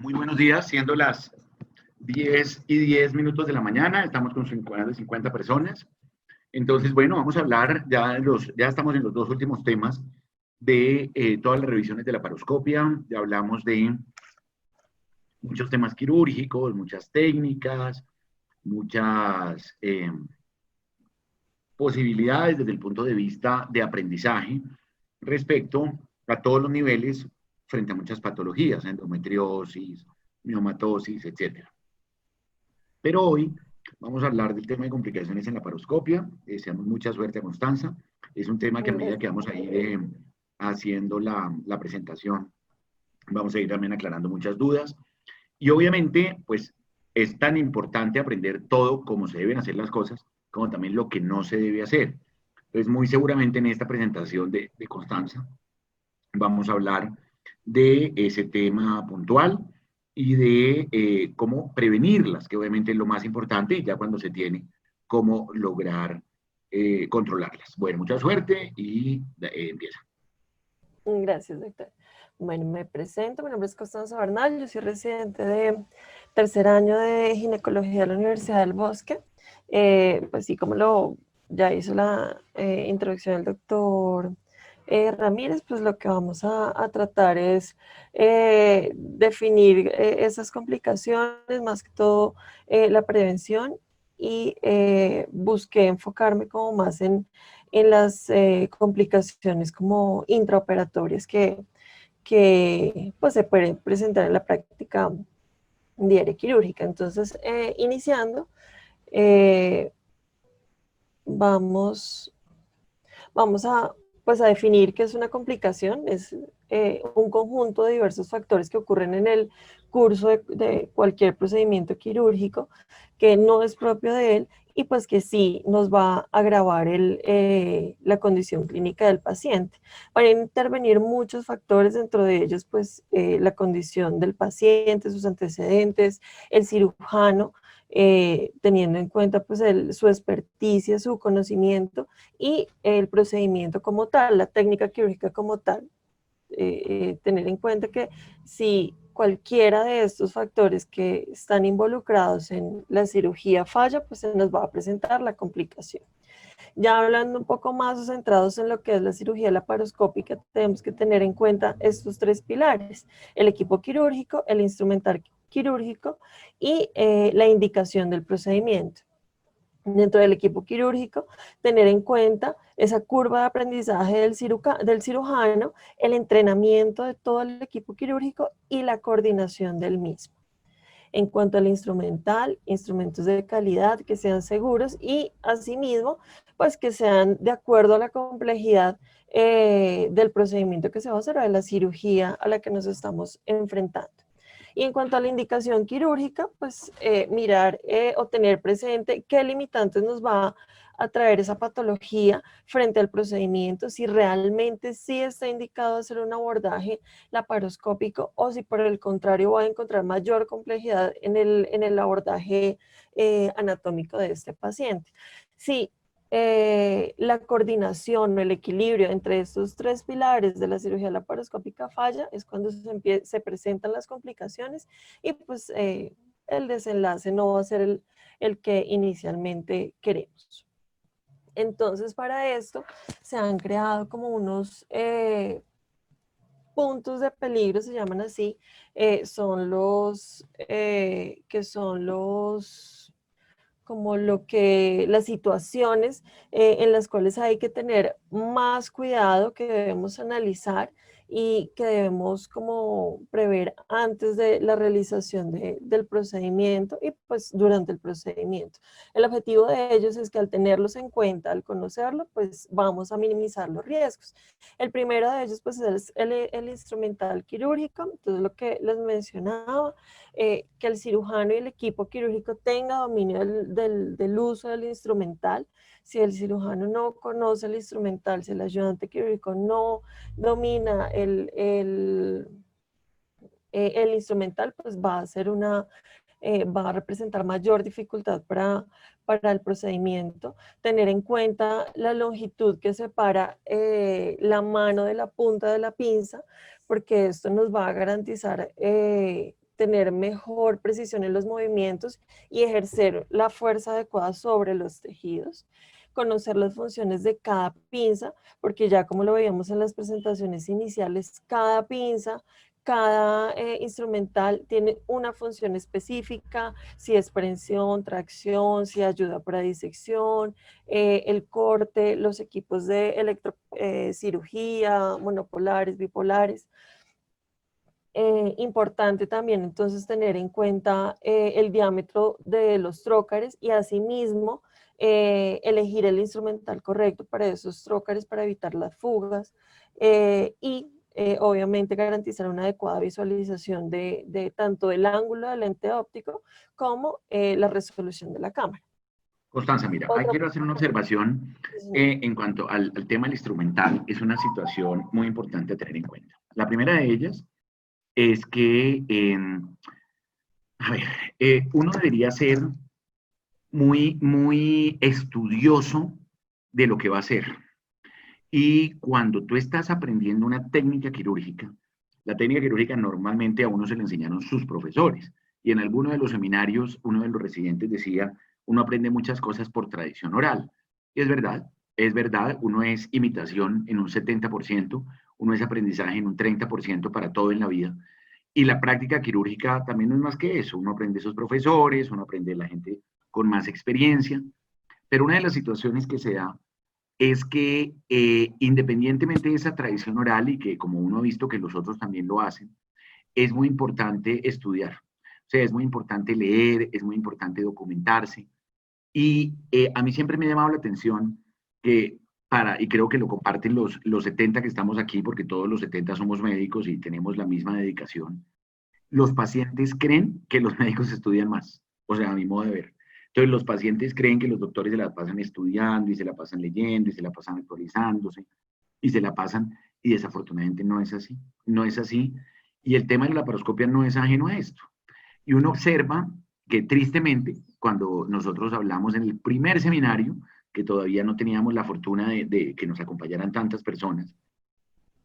Muy buenos días, siendo las 10:10 de la mañana, estamos con 50 personas. Entonces, bueno, vamos a hablar, ya estamos en los dos últimos temas de todas las revisiones de la paroscopia, ya hablamos de muchos temas quirúrgicos, muchas técnicas, muchas posibilidades desde el punto de vista de aprendizaje respecto a todos los niveles frente a muchas patologías, endometriosis, miomatosis, etc. Pero hoy vamos a hablar del tema de complicaciones en la paroscopia. Deseamos mucha suerte a Constanza. Es un tema que a medida que vamos a ir haciendo la presentación, vamos a ir también aclarando muchas dudas. Y obviamente, pues es tan importante aprender todo cómo se deben hacer las cosas, como también lo que no se debe hacer. Entonces, muy seguramente en esta presentación de Constanza vamos a hablar de ese tema puntual y de cómo prevenirlas, que obviamente es lo más importante, y ya cuando se tiene, cómo lograr controlarlas. Bueno, mucha suerte y empieza. Gracias, doctor. Bueno, me presento, mi nombre es Constanza Bernal, yo soy residente de tercer año de ginecología de la Universidad del Bosque. Pues sí, como ya hizo la introducción del doctor Ramírez, pues lo que vamos a tratar es definir esas complicaciones, más que todo la prevención, y busqué enfocarme como más en las complicaciones como intraoperatorias que pues, se pueden presentar en la práctica diaria quirúrgica. Entonces, iniciando, eh, vamos pues, a definir qué es una complicación. Es un conjunto de diversos factores que ocurren en el curso de cualquier procedimiento quirúrgico que no es propio de él y pues que sí nos va a agravar la condición clínica del paciente. Van a intervenir muchos factores, dentro de ellos pues la condición del paciente, sus antecedentes, el cirujano, teniendo en cuenta pues su experticia, su conocimiento y el procedimiento como tal, la técnica quirúrgica como tal. Tener en cuenta que si cualquiera de estos factores que están involucrados en la cirugía falla, pues se nos va a presentar la complicación. Ya hablando un poco más o centrados en lo que es la cirugía laparoscópica, tenemos que tener en cuenta estos tres pilares: el equipo quirúrgico, el instrumental quirúrgico y la indicación del procedimiento. Dentro del equipo quirúrgico, tener en cuenta esa curva de aprendizaje del cirujano, el entrenamiento de todo el equipo quirúrgico y la coordinación del mismo. En cuanto al instrumental, instrumentos de calidad que sean seguros y asimismo, pues que sean de acuerdo a la complejidad del procedimiento que se va a hacer, o de la cirugía a la que nos estamos enfrentando. Y en cuanto a la indicación quirúrgica, pues mirar o tener presente qué limitantes nos va a traer esa patología frente al procedimiento, si realmente sí está indicado hacer un abordaje laparoscópico o si por el contrario va a encontrar mayor complejidad en el abordaje anatómico de este paciente. Sí, la coordinación o el equilibrio entre estos tres pilares de la cirugía laparoscópica falla, es cuando se presentan las complicaciones y pues el desenlace no va a ser el que inicialmente queremos. Entonces, para esto se han creado como unos puntos de peligro, se llaman así, son como las situaciones en las cuales hay que tener más cuidado, que debemos analizar y que debemos como prever antes de la realización del procedimiento y pues durante el procedimiento. El objetivo de ellos es que al tenerlos en cuenta, al conocerlo, pues vamos a minimizar los riesgos. El primero de ellos pues es el instrumental quirúrgico. Entonces, lo que les mencionaba, que el cirujano y el equipo quirúrgico tenga dominio del uso del instrumental. Si el cirujano no conoce el instrumental, si el ayudante quirúrgico no domina el instrumental, pues va a representar mayor dificultad para el procedimiento. Tener en cuenta la longitud que separa la mano de la punta de la pinza, porque esto nos va a garantizar tener mejor precisión en los movimientos y ejercer la fuerza adecuada sobre los tejidos, conocer las funciones de cada pinza, porque ya como lo veíamos en las presentaciones iniciales, cada pinza, cada instrumental tiene una función específica, si es prensión, tracción, si ayuda para disección, el corte, los equipos de electrocirugía, monopolares, bipolares. Importante también entonces tener en cuenta el diámetro de los trócares y asimismo elegir el instrumental correcto para esos trócares para evitar las fugas y obviamente garantizar una adecuada visualización de tanto el ángulo del lente óptico como la resolución de la cámara. Constanza, mira, ahí Otra, quiero hacer una observación en cuanto al tema del instrumental. Es una situación muy importante a tener en cuenta. La primera de ellas es que, a ver, uno debería ser muy estudioso de lo que va a hacer. Y cuando tú estás aprendiendo una técnica quirúrgica, la técnica quirúrgica normalmente a uno se le enseñaron sus profesores. Y en alguno de los seminarios, uno de los residentes decía, uno aprende muchas cosas por tradición oral. Y es verdad, uno es imitación en un 70%, uno es aprendizaje en un 30% para todo en la vida. Y la práctica quirúrgica también no es más que eso. Uno aprende de esos profesores, uno aprende de la gente con más experiencia. Pero una de las situaciones que se da es que independientemente de esa tradición oral y que como uno ha visto que los otros también lo hacen, es muy importante estudiar. O sea, es muy importante leer, es muy importante documentarse. Y a mí siempre me ha llamado la atención que y creo que lo comparten los 70 que estamos aquí, porque todos los 70 somos médicos y tenemos la misma dedicación, los pacientes creen que los médicos estudian más, o sea, a mi modo de ver. Entonces, los pacientes creen que los doctores se la pasan estudiando y se la pasan leyendo y se la pasan actualizándose y se la pasan, y desafortunadamente no es así, no es así. Y el tema de la laparoscopia no es ajeno a esto. Y uno observa que tristemente, cuando nosotros hablamos en el primer seminario, que todavía no teníamos la fortuna de que nos acompañaran tantas personas,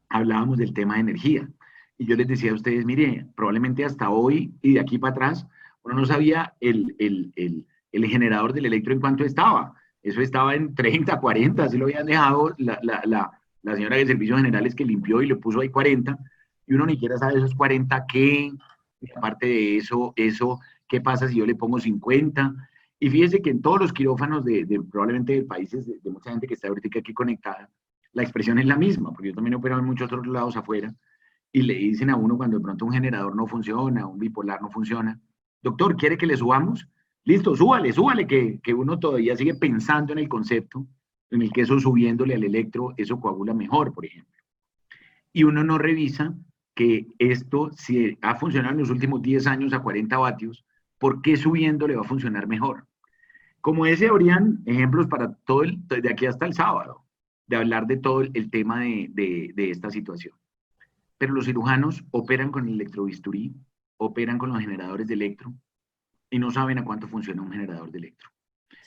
hablábamos del tema de energía. Y yo les decía a ustedes, mire, probablemente hasta hoy y de aquí para atrás, uno no sabía el generador del electro en cuánto estaba. Eso estaba en 30, 40, así lo habían dejado la señora de servicios generales que limpió y le puso ahí 40, y uno ni siquiera sabe esos 40 qué, y aparte de eso, ¿qué pasa si yo le pongo 50? Y fíjese que en todos los quirófanos probablemente de países, de mucha gente que está ahorita aquí conectada, la expresión es la misma, porque yo también he operado en muchos otros lados afuera, y le dicen a uno cuando de pronto un generador no funciona, un bipolar no funciona, doctor, ¿quiere que le subamos? Listo, súbale, que uno todavía sigue pensando en el concepto en el que eso subiéndole al electro, eso coagula mejor, por ejemplo. Y uno no revisa que esto, si ha funcionado en los últimos 10 años a 40 vatios, ¿por qué subiéndole va a funcionar mejor? Como ese, habrían ejemplos para todo de aquí hasta el sábado, de hablar de todo el tema de esta situación. Pero los cirujanos operan con el electrobisturí, operan con los generadores de electro y no saben a cuánto funciona un generador de electro.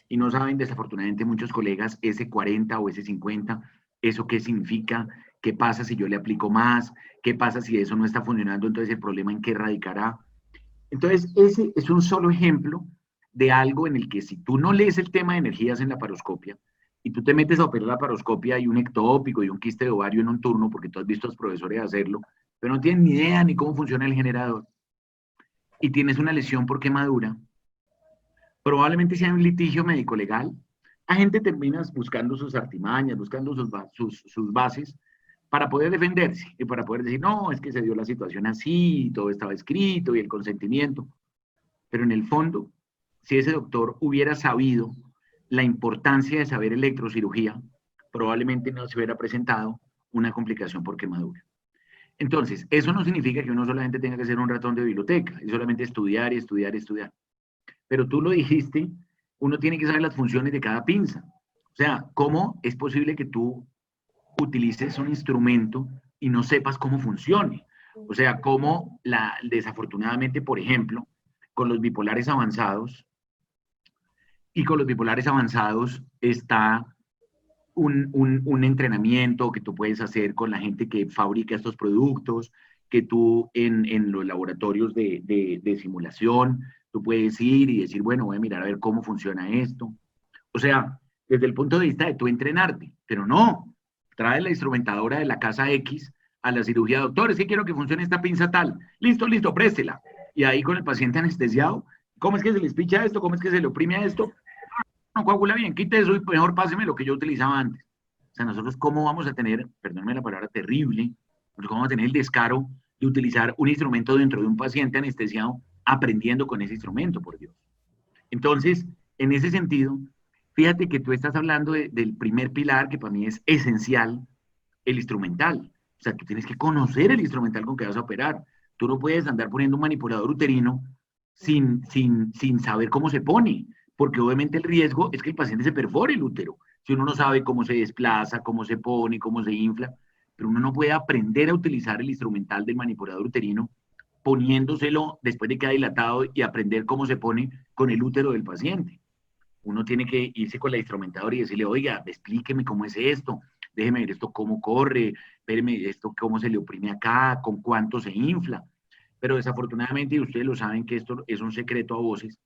Y no saben, desafortunadamente, muchos colegas, ese 40 o ese 50, eso qué significa, qué pasa si yo le aplico más, qué pasa si eso no está funcionando, entonces el problema en qué radicará. Entonces, ese es un solo ejemplo de algo en el que si tú no lees el tema de energías en la paroscopia y tú te metes a operar la paroscopia y un ectópico y un quiste de ovario en un turno, porque tú has visto a los profesores hacerlo, pero no tienen ni idea ni cómo funciona el generador, y tienes una lesión por quemadura, probablemente sea un litigio médico-legal, la gente termina buscando sus artimañas, buscando sus bases para poder defenderse y para poder decir, no, es que se dio la situación así, todo estaba escrito y el consentimiento. Pero en el fondo, si ese doctor hubiera sabido la importancia de saber electrocirugía, probablemente no se hubiera presentado una complicación por quemadura. Entonces, eso no significa que uno solamente tenga que ser un ratón de biblioteca, es solamente estudiar y estudiar y estudiar. Pero tú lo dijiste, uno tiene que saber las funciones de cada pinza. O sea, ¿cómo es posible que tú utilices un instrumento y no sepas cómo funcione? O sea, cómo desafortunadamente, por ejemplo, con los bipolares avanzados, y con los bipolares avanzados está un entrenamiento que tú puedes hacer con la gente que fabrica estos productos que tú en los laboratorios de simulación, tú puedes ir y decir, bueno, voy a mirar a ver cómo funciona esto. O sea, desde el punto de vista de tú entrenarte, pero no, trae la instrumentadora de la casa X a la cirugía, doctor, es que quiero que funcione esta pinza tal. Listo, listo, préstela. Y ahí con el paciente anestesiado, ¿cómo es que se les picha esto? ¿Cómo es que se le oprime a esto? No coagula bien, quite eso y mejor páseme lo que yo utilizaba antes. O sea, nosotros cómo vamos a tener, perdónme la palabra terrible, nosotros cómo vamos a tener el descaro de utilizar un instrumento dentro de un paciente anestesiado aprendiendo con ese instrumento, por Dios. Entonces, en ese sentido, fíjate que tú estás hablando del primer pilar que para mí es esencial, el instrumental. O sea, tú tienes que conocer el instrumental con que vas a operar. Tú no puedes andar poniendo un manipulador uterino sin saber cómo se pone, porque obviamente el riesgo es que el paciente se perfore el útero. Si uno no sabe cómo se desplaza, cómo se pone, cómo se infla, pero uno no puede aprender a utilizar el instrumental del manipulador uterino poniéndoselo después de que ha dilatado y aprender cómo se pone con el útero del paciente. Uno tiene que irse con la instrumentadora y decirle, oiga, explíqueme cómo es esto, déjeme ver esto cómo corre, espéreme esto cómo se le oprime acá, con cuánto se infla. Pero desafortunadamente, y ustedes lo saben que esto es un secreto a voces,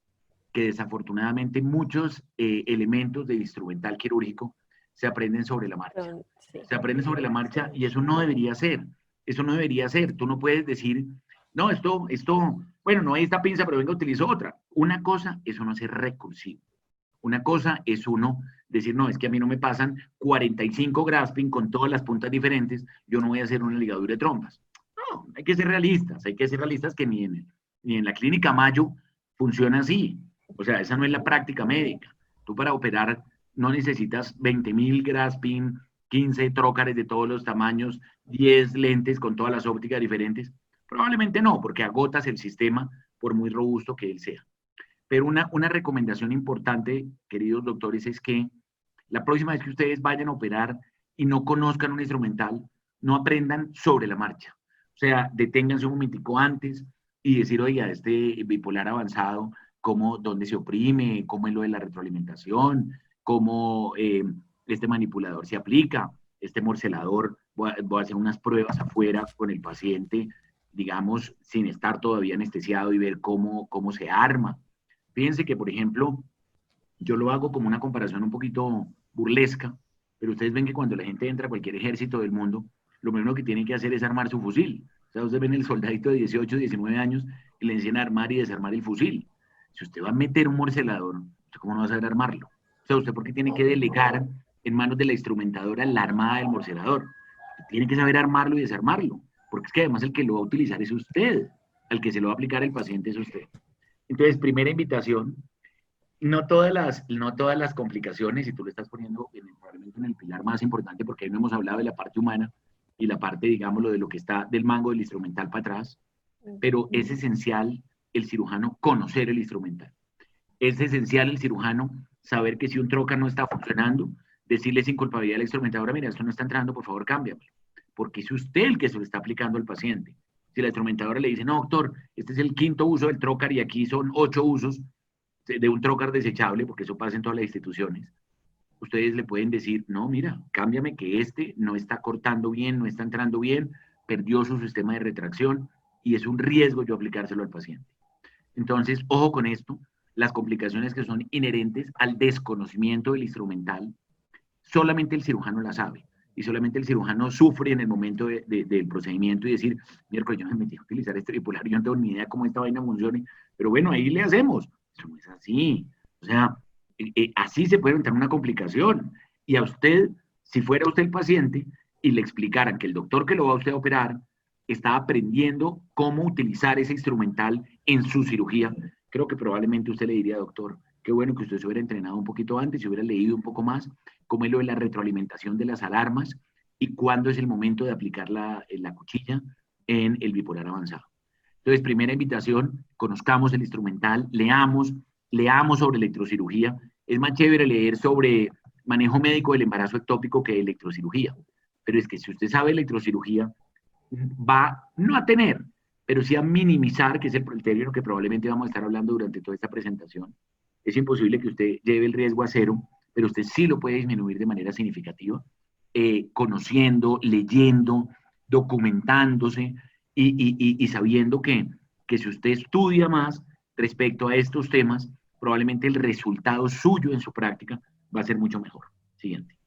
que desafortunadamente muchos elementos del instrumental quirúrgico se aprenden sobre la marcha. Sí. Se aprenden sobre la marcha y eso no debería ser. Eso no debería ser. Tú no puedes decir, no, bueno, no hay esta pinza, pero venga, utilizo otra. Una cosa es uno ser recursivo. Una cosa es uno decir, no, es que a mí no me pasan 45 grasping con todas las puntas diferentes, yo no voy a hacer una ligadura de trompas. No, hay que ser realistas que ni en la clínica Mayo funciona así. O sea, esa no es la práctica médica. Tú para operar no necesitas 20.000 grasping, 15 trócares de todos los tamaños, 10 lentes con todas las ópticas diferentes. Probablemente no, porque agotas el sistema por muy robusto que él sea. Pero una recomendación importante, queridos doctores, es que la próxima vez que ustedes vayan a operar y no conozcan un instrumental, no aprendan sobre la marcha. O sea, deténganse un momentico antes y decir, oiga, este bipolar avanzado, dónde se oprime, cómo es lo de la retroalimentación, cómo este manipulador se aplica, este morcelador, voy a hacer unas pruebas afuera con el paciente, digamos, sin estar todavía anestesiado y ver cómo se arma. Fíjense que, por ejemplo, yo lo hago como una comparación un poquito burlesca, pero ustedes ven que cuando la gente entra a cualquier ejército del mundo, lo primero que tienen que hacer es armar su fusil. O sea, ustedes ven el soldadito de 18, 19 años y le enseñan a armar y desarmar el fusil. Si usted va a meter un morcelador, ¿usted cómo no va a saber armarlo? O sea, ¿usted por qué tiene que delegar en manos de la instrumentadora la armada del morcelador? Usted tiene que saber armarlo y desarmarlo, porque es que además el que lo va a utilizar es usted, al que se lo va a aplicar el paciente es usted. Entonces, primera invitación, no todas las complicaciones, y tú lo estás poniendo probablemente en el pilar más importante, porque ahí no hemos hablado de la parte humana y la parte, digámoslo, de lo que está del mango del instrumental para atrás, pero es esencial el cirujano conocer el instrumental. Es esencial el cirujano saber que si un trocar no está funcionando, decirle sin culpabilidad al instrumentador, mira, esto no está entrando, por favor, cámbiamelo, porque es usted el que se lo está aplicando al paciente. Si la instrumentadora le dice, no, doctor, este es el quinto uso del trocar y aquí son 8 usos de un trocar desechable, porque eso pasa en todas las instituciones, ustedes le pueden decir, no, mira, cámbiame que este no está cortando bien, no está entrando bien, perdió su sistema de retracción y es un riesgo yo aplicárselo al paciente. Entonces, ojo con esto, las complicaciones que son inherentes al desconocimiento del instrumental, solamente el cirujano la sabe y solamente el cirujano sufre en el momento del procedimiento y decir, miércoles, yo me metí a utilizar este bipolar, yo no tengo ni idea cómo esta vaina funciona, pero bueno, ahí le hacemos. Eso no es así. O sea, así se puede entrar una complicación. Y a usted, si fuera usted el paciente y le explicaran que el doctor que lo va a usted a operar está aprendiendo cómo utilizar ese instrumental en su cirugía, creo que probablemente usted le diría, doctor, qué bueno que usted se hubiera entrenado un poquito antes, se hubiera leído un poco más cómo es lo de la retroalimentación de las alarmas y cuándo es el momento de aplicar la cuchilla en el bipolar avanzado. Entonces, primera invitación, conozcamos el instrumental, leamos sobre electrocirugía. Es más chévere leer sobre manejo médico del embarazo ectópico que de electrocirugía. Pero es que si usted sabe electrocirugía, va no a tener, pero sí a minimizar, que es el término que probablemente vamos a estar hablando durante toda esta presentación. Es imposible que usted lleve el riesgo a cero, pero usted sí lo puede disminuir de manera significativa, conociendo, leyendo, documentándose, y sabiendo que si usted estudia más respecto a estos temas, probablemente el resultado suyo en su práctica va a ser mucho mejor. Siguiente.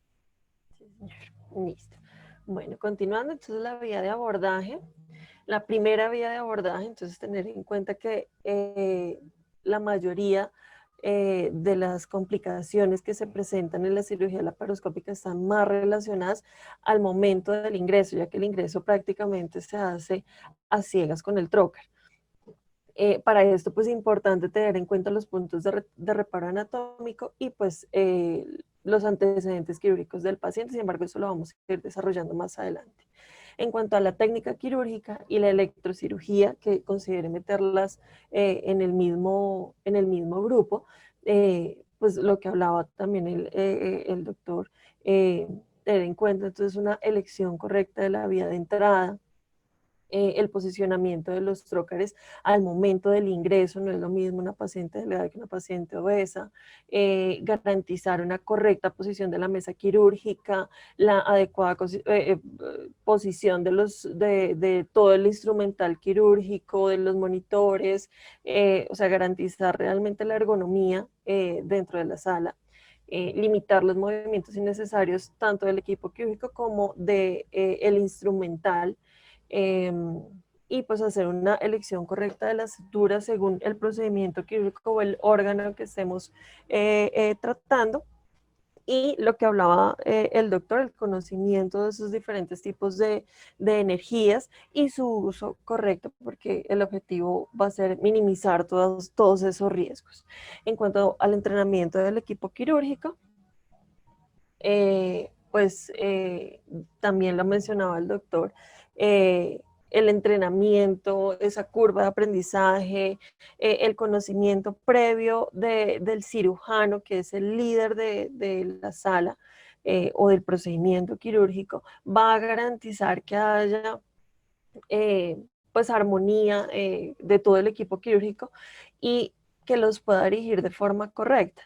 Sí, señor. Listo. Bueno, continuando, entonces la vía de abordaje. La primera vía de abordaje, entonces tener en cuenta que la mayoría de las complicaciones que se presentan en la cirugía laparoscópica están más relacionadas al momento del ingreso, ya que el ingreso prácticamente se hace a ciegas con el trocar. Para esto, pues es importante tener en cuenta los puntos de reparo anatómico y pues los antecedentes quirúrgicos del paciente. Sin embargo, eso lo vamos a ir desarrollando más adelante. En cuanto a la técnica quirúrgica y la electrocirugía, que considere meterlas en el mismo grupo, pues lo que hablaba también el doctor, tener en cuenta entonces una elección correcta de la vía de entrada, el posicionamiento de los trócares al momento del ingreso, no es lo mismo una paciente delgada que una paciente obesa, garantizar una correcta posición de la mesa quirúrgica, la adecuada posición de todo el instrumental quirúrgico, de los monitores, o sea, garantizar realmente la ergonomía dentro de la sala. Limitar los movimientos innecesarios tanto del equipo quirúrgico como del instrumental, eh, y pues hacer una elección correcta de la sutura según el procedimiento quirúrgico o el órgano que estemos tratando. Y lo que hablaba el doctor, el conocimiento de esos diferentes tipos de energías y su uso correcto, porque el objetivo va a ser minimizar todos esos riesgos. En cuanto al entrenamiento del equipo quirúrgico, pues también lo mencionaba el doctor, el entrenamiento, esa curva de aprendizaje, el conocimiento previo del cirujano, que es el líder de la sala o del procedimiento quirúrgico, va a garantizar que haya pues armonía de todo el equipo quirúrgico y que los pueda dirigir de forma correcta.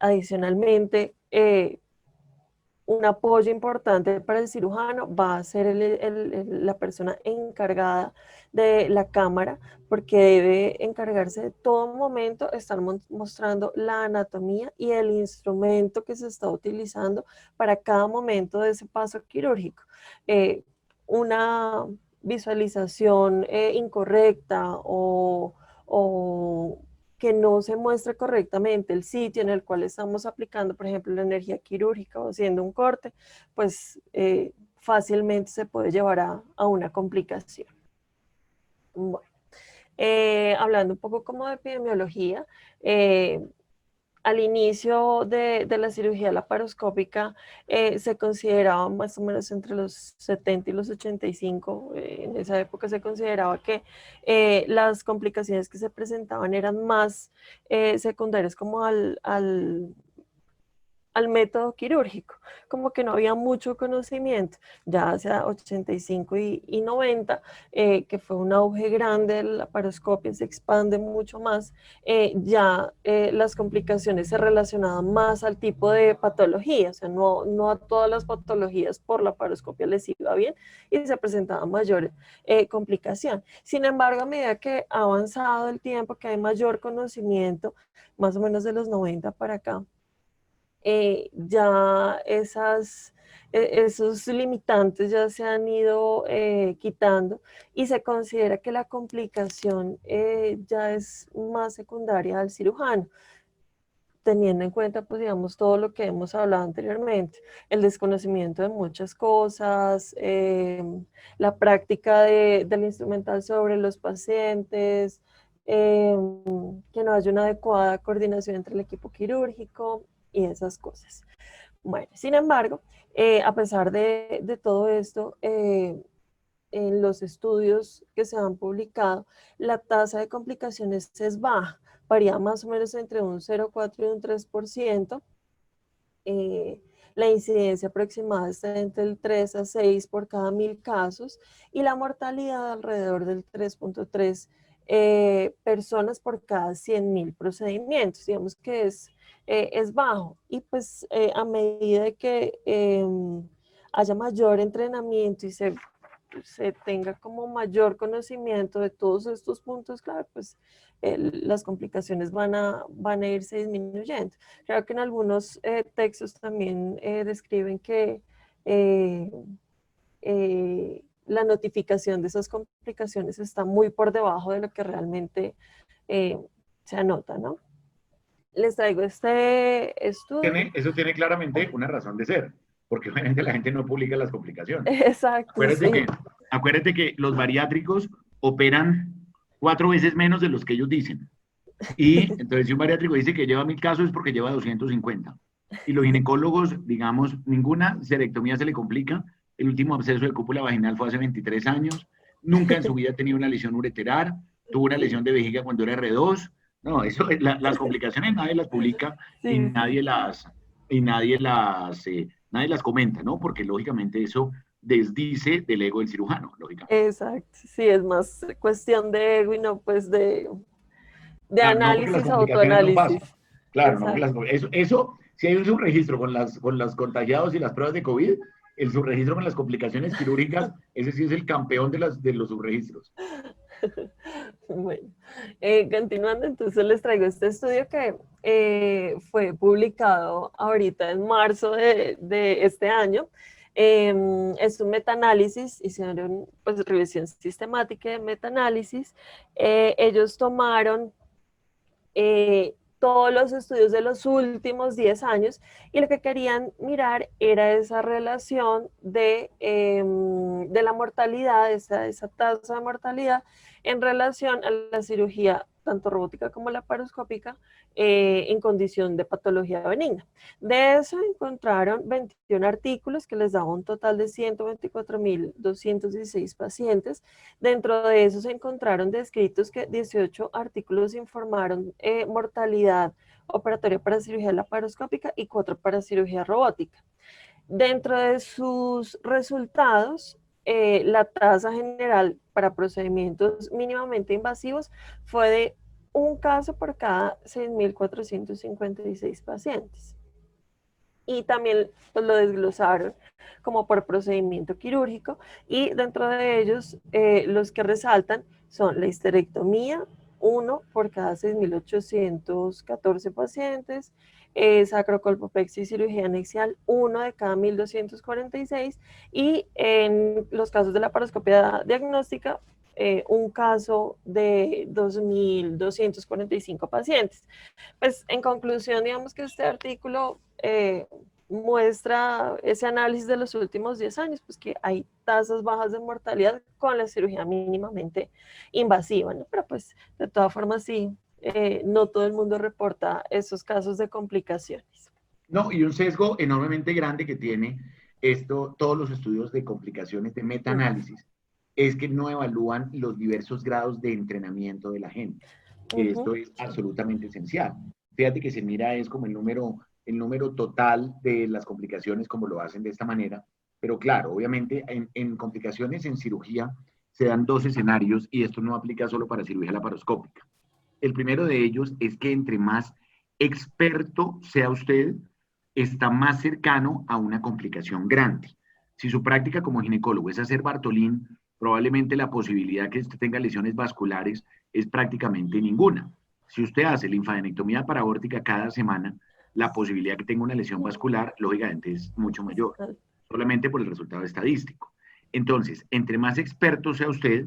Adicionalmente, un apoyo importante para el cirujano va a ser la persona encargada de la cámara, porque debe encargarse de todo momento estar mostrando la anatomía y el instrumento que se está utilizando para cada momento de ese paso quirúrgico. Una visualización incorrecta o que no se muestre correctamente el sitio en el cual estamos aplicando, por ejemplo, la energía quirúrgica o haciendo un corte, pues fácilmente se puede llevar a una complicación. Bueno, hablando un poco como de epidemiología, al inicio de la cirugía laparoscópica se consideraba más o menos entre los 70 y los 85, en esa época se consideraba que las complicaciones que se presentaban eran más secundarias como al método quirúrgico, como que no había mucho conocimiento, ya hacia 85 y 90, que fue un auge grande, la laparoscopia se expande mucho más, ya las complicaciones se relacionaban más al tipo de patología, o sea, no a todas las patologías por la laparoscopia les iba bien y se presentaba mayor complicación. Sin embargo, a medida que ha avanzado el tiempo, que hay mayor conocimiento, más o menos de los 90 para acá, ya esos limitantes ya se han ido quitando y se considera que la complicación ya es más secundaria al cirujano, teniendo en cuenta, pues digamos, todo lo que hemos hablado anteriormente, el desconocimiento de muchas cosas, la práctica del instrumental sobre los pacientes, que no haya una adecuada coordinación entre el equipo quirúrgico y esas cosas. Bueno, sin embargo, a pesar de todo esto, en los estudios que se han publicado, la tasa de complicaciones es baja, varía más o menos entre un 0,4 y un 3%. Eh, la incidencia aproximada está entre el 3 a 6 por cada 1000 casos y la mortalidad alrededor del 3,3 personas por cada 100.000 procedimientos. Digamos que es bajo y pues a medida que haya mayor entrenamiento y se se tenga como mayor conocimiento de todos estos puntos clave, pues las complicaciones van a irse disminuyendo. Creo que en algunos textos también describen que la notificación de esas complicaciones está muy por debajo de lo que realmente se anota, ¿no? Les traigo este estudio. Eso tiene claramente una razón de ser, porque obviamente la gente no publica las complicaciones. Exacto, sí. Acuérdate que los bariátricos operan 4 veces menos de los que ellos dicen. Y entonces si un bariátrico dice que lleva 1000 casos es porque lleva 250. Y los ginecólogos, digamos, ninguna cerectomía se le complica. El último absceso de cúpula vaginal fue hace 23 años. Nunca en su vida ha tenido una lesión ureteral. Tuvo una lesión de vejiga cuando era R2. No, eso, las complicaciones nadie las publica y Sí, nadie las comenta, ¿no? Porque lógicamente eso desdice del ego del cirujano, lógicamente. exacto. Sí, es más cuestión de ego y no pues de Claro, no porque las análisis, complicaciones no pasan. autoanálisis. Claro, no porque Exacto. eso, si hay un subregistro con las contagiados y las pruebas de COVID, el subregistro con las complicaciones quirúrgicas, ese sí es el campeón de los subregistros. Bueno, continuando, entonces les traigo este estudio que fue publicado ahorita en marzo de este año. Es un metaanálisis, hicieron pues revisión sistemática de metaanálisis. Ellos tomaron todos los estudios de los últimos 10 años y lo que querían mirar era esa relación de la mortalidad, esa tasa de mortalidad en relación a la cirugía tanto robótica como laparoscópica en condición de patología benigna. De eso encontraron 21 artículos que les daba un total de 124.216 pacientes. Dentro de esos se encontraron descritos que 18 artículos informaron mortalidad operatoria para cirugía laparoscópica y 4 para cirugía robótica. Dentro de sus resultados, la tasa general para procedimientos mínimamente invasivos fue de un caso por cada 6.456 pacientes. Y también pues, lo desglosaron como por procedimiento quirúrgico y dentro de ellos los que resaltan son la histerectomía, 1 por cada 6.814 pacientes, sacrocolpopexia y cirugía anexial, 1 de cada 1.246 y en los casos de la laparoscopia diagnóstica, un caso de 2.245 pacientes. Pues en conclusión, digamos que este artículo muestra ese análisis de los últimos 10 años, pues que hay tasas bajas de mortalidad con la cirugía mínimamente invasiva, ¿no? Pero pues de todas formas sí, no todo el mundo reporta esos casos de complicaciones. No, y un sesgo enormemente grande que tiene todos los estudios de complicaciones de metaanálisis, es que no evalúan los diversos grados de entrenamiento de la gente, que esto es absolutamente esencial. Fíjate que se mira es como el número total de las complicaciones, como lo hacen de esta manera, pero claro, obviamente en complicaciones en cirugía se dan dos escenarios y esto no aplica solo para cirugía laparoscópica. El primero de ellos es que entre más experto sea usted, está más cercano a una complicación grande. Si su práctica como ginecólogo es hacer Bartolín, probablemente la posibilidad que usted tenga lesiones vasculares es prácticamente ninguna. Si usted hace linfadenectomía paraórtica cada semana, la posibilidad que tenga una lesión vascular, lógicamente, es mucho mayor, solamente por el resultado estadístico. Entonces, entre más experto sea usted,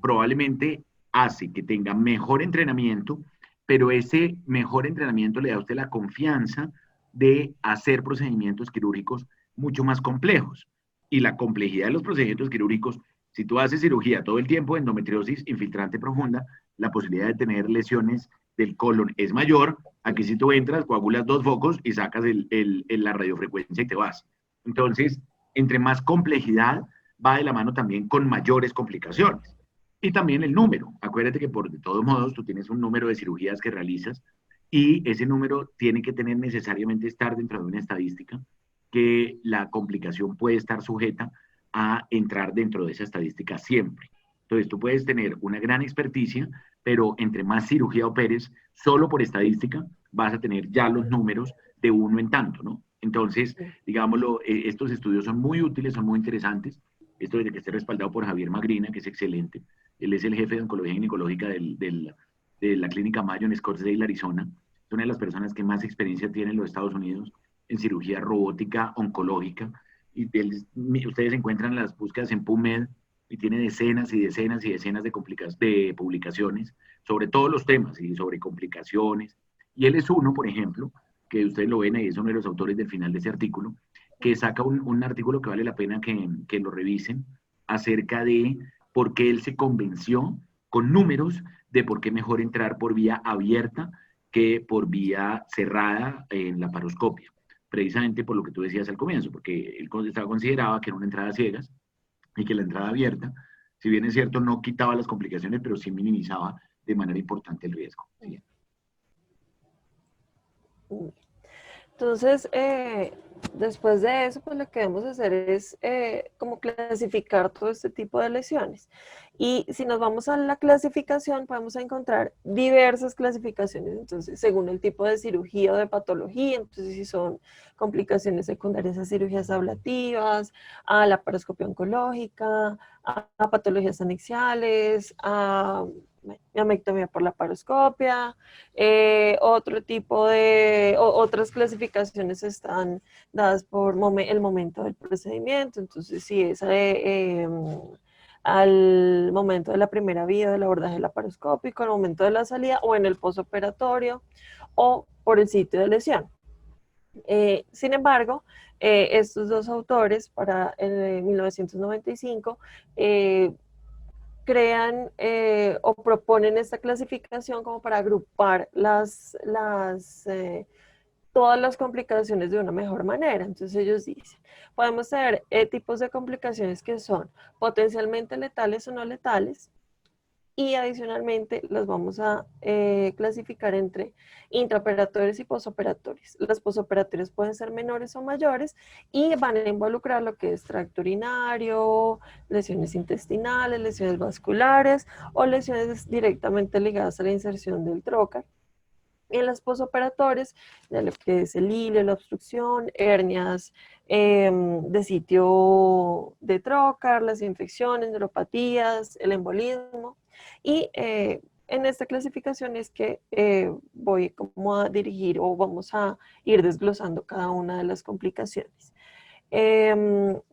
probablemente hace que tenga mejor entrenamiento, pero ese mejor entrenamiento le da a usted la confianza de hacer procedimientos quirúrgicos mucho más complejos. Y la complejidad de los procedimientos quirúrgicos, si tú haces cirugía todo el tiempo, endometriosis infiltrante profunda, la posibilidad de tener lesiones del colon es mayor a que si tú entras, coagulas 2 focos y sacas la radiofrecuencia y te vas. Entonces, entre más complejidad, va de la mano también con mayores complicaciones. Y también el número. Acuérdate que por de todos modos tú tienes un número de cirugías que realizas y ese número tiene que tener necesariamente estar dentro de una estadística que la complicación puede estar sujeta a entrar dentro de esa estadística siempre. Entonces tú puedes tener una gran experticia, pero entre más cirugía operes, solo por estadística vas a tener ya los números de uno en tanto, ¿no? Entonces, digámoslo, estos estudios son muy útiles, son muy interesantes. esto de que esté respaldado por Javier Magrina, que es excelente. Él es el jefe de oncología ginecológica de la clínica Mayo en Scottsdale, Arizona. Es una de las personas que más experiencia tiene en los Estados Unidos en cirugía robótica oncológica. Y ustedes encuentran las búsquedas en PubMed y tiene decenas y decenas y decenas de publicaciones sobre todos los temas y sobre complicaciones. Y él es uno, por ejemplo, que ustedes lo ven ahí, es uno de los autores del final de ese artículo, que saca un artículo que vale la pena que lo revisen acerca de por qué él se convenció con números de por qué mejor entrar por vía abierta que por vía cerrada en la paroscopia. Precisamente por lo que tú decías al comienzo, porque él consideraba que era una entrada ciegas y que la entrada abierta, si bien es cierto, no quitaba las complicaciones, pero sí minimizaba de manera importante el riesgo. ¿Sí? Entonces, después de eso, pues lo que debemos hacer es como clasificar todo este tipo de lesiones. Y si nos vamos a la clasificación, podemos encontrar diversas clasificaciones. Entonces, según el tipo de cirugía o de patología, entonces si son complicaciones secundarias a cirugías ablativas, a la paroscopia oncológica, a patologías anexiales, a miomectomía por la paroscopia, otro tipo de, otras clasificaciones están dadas por el momento del procedimiento, entonces si es al momento de la primera vía del abordaje laparoscópico, al momento de la salida o en el posoperatorio o por el sitio de lesión. Sin embargo, estos dos autores para 1995 crean o proponen esta clasificación como para agrupar todas las complicaciones de una mejor manera. Entonces ellos dicen, podemos tener tipos de complicaciones que son potencialmente letales o no letales, y adicionalmente los vamos a clasificar entre intraoperatorios y posoperatorios. Los posoperatorios pueden ser menores o mayores y van a involucrar lo que es tracto urinario, lesiones intestinales, lesiones vasculares o lesiones directamente ligadas a la inserción del trocar. En los posoperatorios, de lo que es el hilo, la obstrucción, hernias de sitio de trocar, las infecciones, neuropatías, el embolismo. Y en esta clasificación es que voy como a dirigir o vamos a ir desglosando cada una de las complicaciones.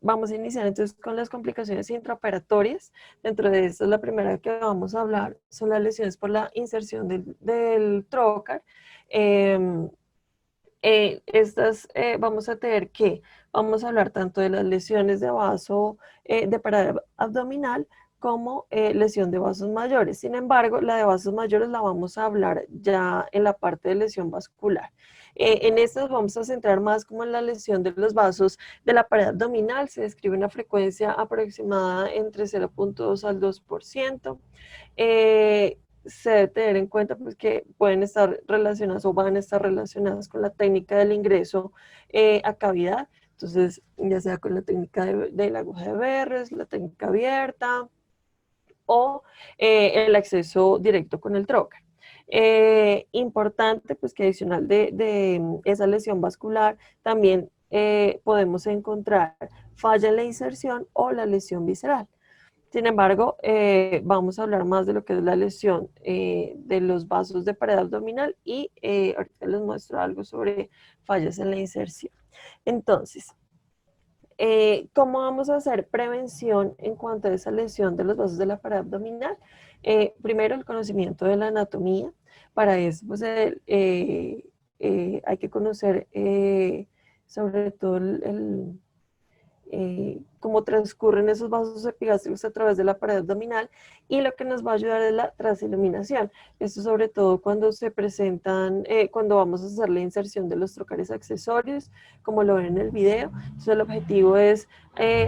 Vamos a iniciar entonces con las complicaciones intraoperatorias. Dentro de estas, la primera que vamos a hablar son las lesiones por la inserción del trocar. Vamos a tener que, vamos a hablar tanto de las lesiones de vaso de pared abdominal como lesión de vasos mayores. Sin embargo, la de vasos mayores la vamos a hablar ya en la parte de lesión vascular. En estas vamos a centrar más como en la lesión de los vasos de la pared abdominal. Se describe una frecuencia aproximada entre 0.2 al 2%. Se debe tener en cuenta pues, que pueden estar relacionadas o van a estar relacionadas con la técnica del ingreso a cavidad. Entonces, ya sea con la técnica de la aguja de Verres, la técnica abierta o el acceso directo con el trocar. Importante pues que adicional de esa lesión vascular también podemos encontrar falla en la inserción o la lesión visceral. Sin embargo, vamos a hablar más de lo que es la lesión de los vasos de pared abdominal y ahorita les muestro algo sobre fallas en la inserción. Entonces, ¿cómo vamos a hacer prevención en cuanto a esa lesión de los vasos de la pared abdominal? Primero, el conocimiento de la anatomía. Para eso, pues, hay que conocer sobre todo cómo transcurren esos vasos epigásтрicos a través de la pared abdominal, y lo que nos va a ayudar es la transiluminación. Esto sobre todo cuando se presentan, cuando vamos a hacer la inserción de los trocares accesorios, como lo ven en el video. Entonces el objetivo es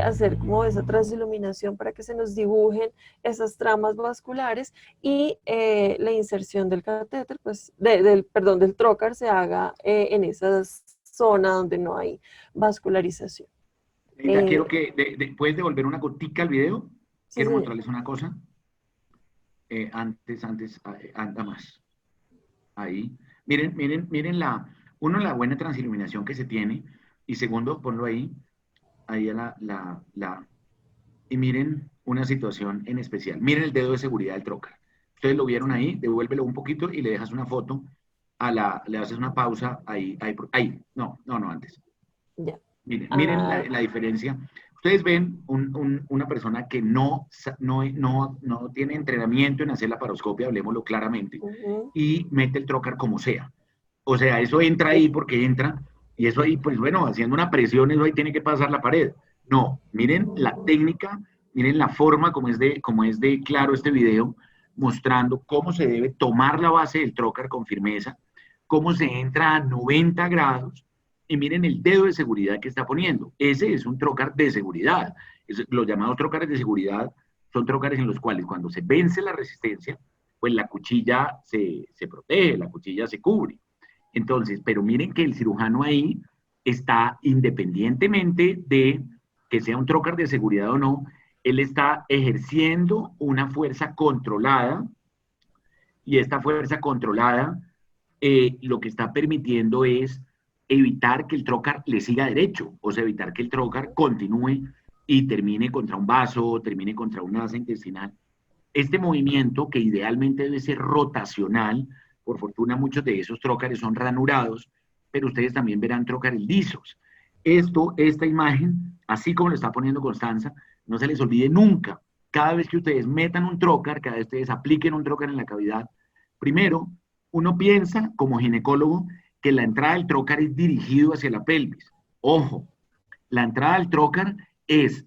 hacer como esa transiluminación para que se nos dibujen esas tramas vasculares y la inserción del catéter, pues, del trocar se haga en esa zona donde no hay vascularización. Quiero que puedes devolver una gotica al video. Sí, Quiero señor. mostrarles una cosa. Anda más. Ahí. Miren la buena transiluminación que se tiene. Y segundo, ponlo ahí. Ahí a y miren una situación en especial. Miren el dedo de seguridad del trocar. Ustedes lo vieron ahí, devuélvelo un poquito y le dejas una foto le haces una pausa ahí. No, antes. Ya. Miren la diferencia. Ustedes ven una persona que no tiene entrenamiento en hacer la paroscopia, hablemoslo claramente, y mete el trocar como sea. O sea, eso entra ahí porque entra, y eso ahí, pues bueno, haciendo una presión, eso ahí tiene que pasar la pared. No, miren la técnica, miren la forma como es de claro este video, mostrando cómo se debe tomar la base del trocar con firmeza, cómo se entra a 90 grados, y miren el dedo de seguridad que está poniendo. Ese es un trocar de seguridad. Los llamados trocares de seguridad son trocares en los cuales cuando se vence la resistencia, pues la cuchilla se protege, la cuchilla se cubre. Entonces, pero miren que el cirujano ahí está, independientemente de que sea un trocar de seguridad o no, él está ejerciendo una fuerza controlada, y esta fuerza controlada lo que está permitiendo es evitar que el trocar le siga derecho, o sea, evitar que el trocar continúe y termine contra un vaso, termine contra una asa intestinal. Este movimiento, que idealmente debe ser rotacional, por fortuna muchos de esos trócares son ranurados, pero ustedes también verán trócares lisos. Esta imagen, así como lo está poniendo Constanza, no se les olvide nunca. Cada vez que ustedes metan un trócar, cada vez que ustedes apliquen un trócar en la cavidad, primero, uno piensa como ginecólogo que la entrada del trócar es dirigido hacia la pelvis. Ojo, la entrada del trócar es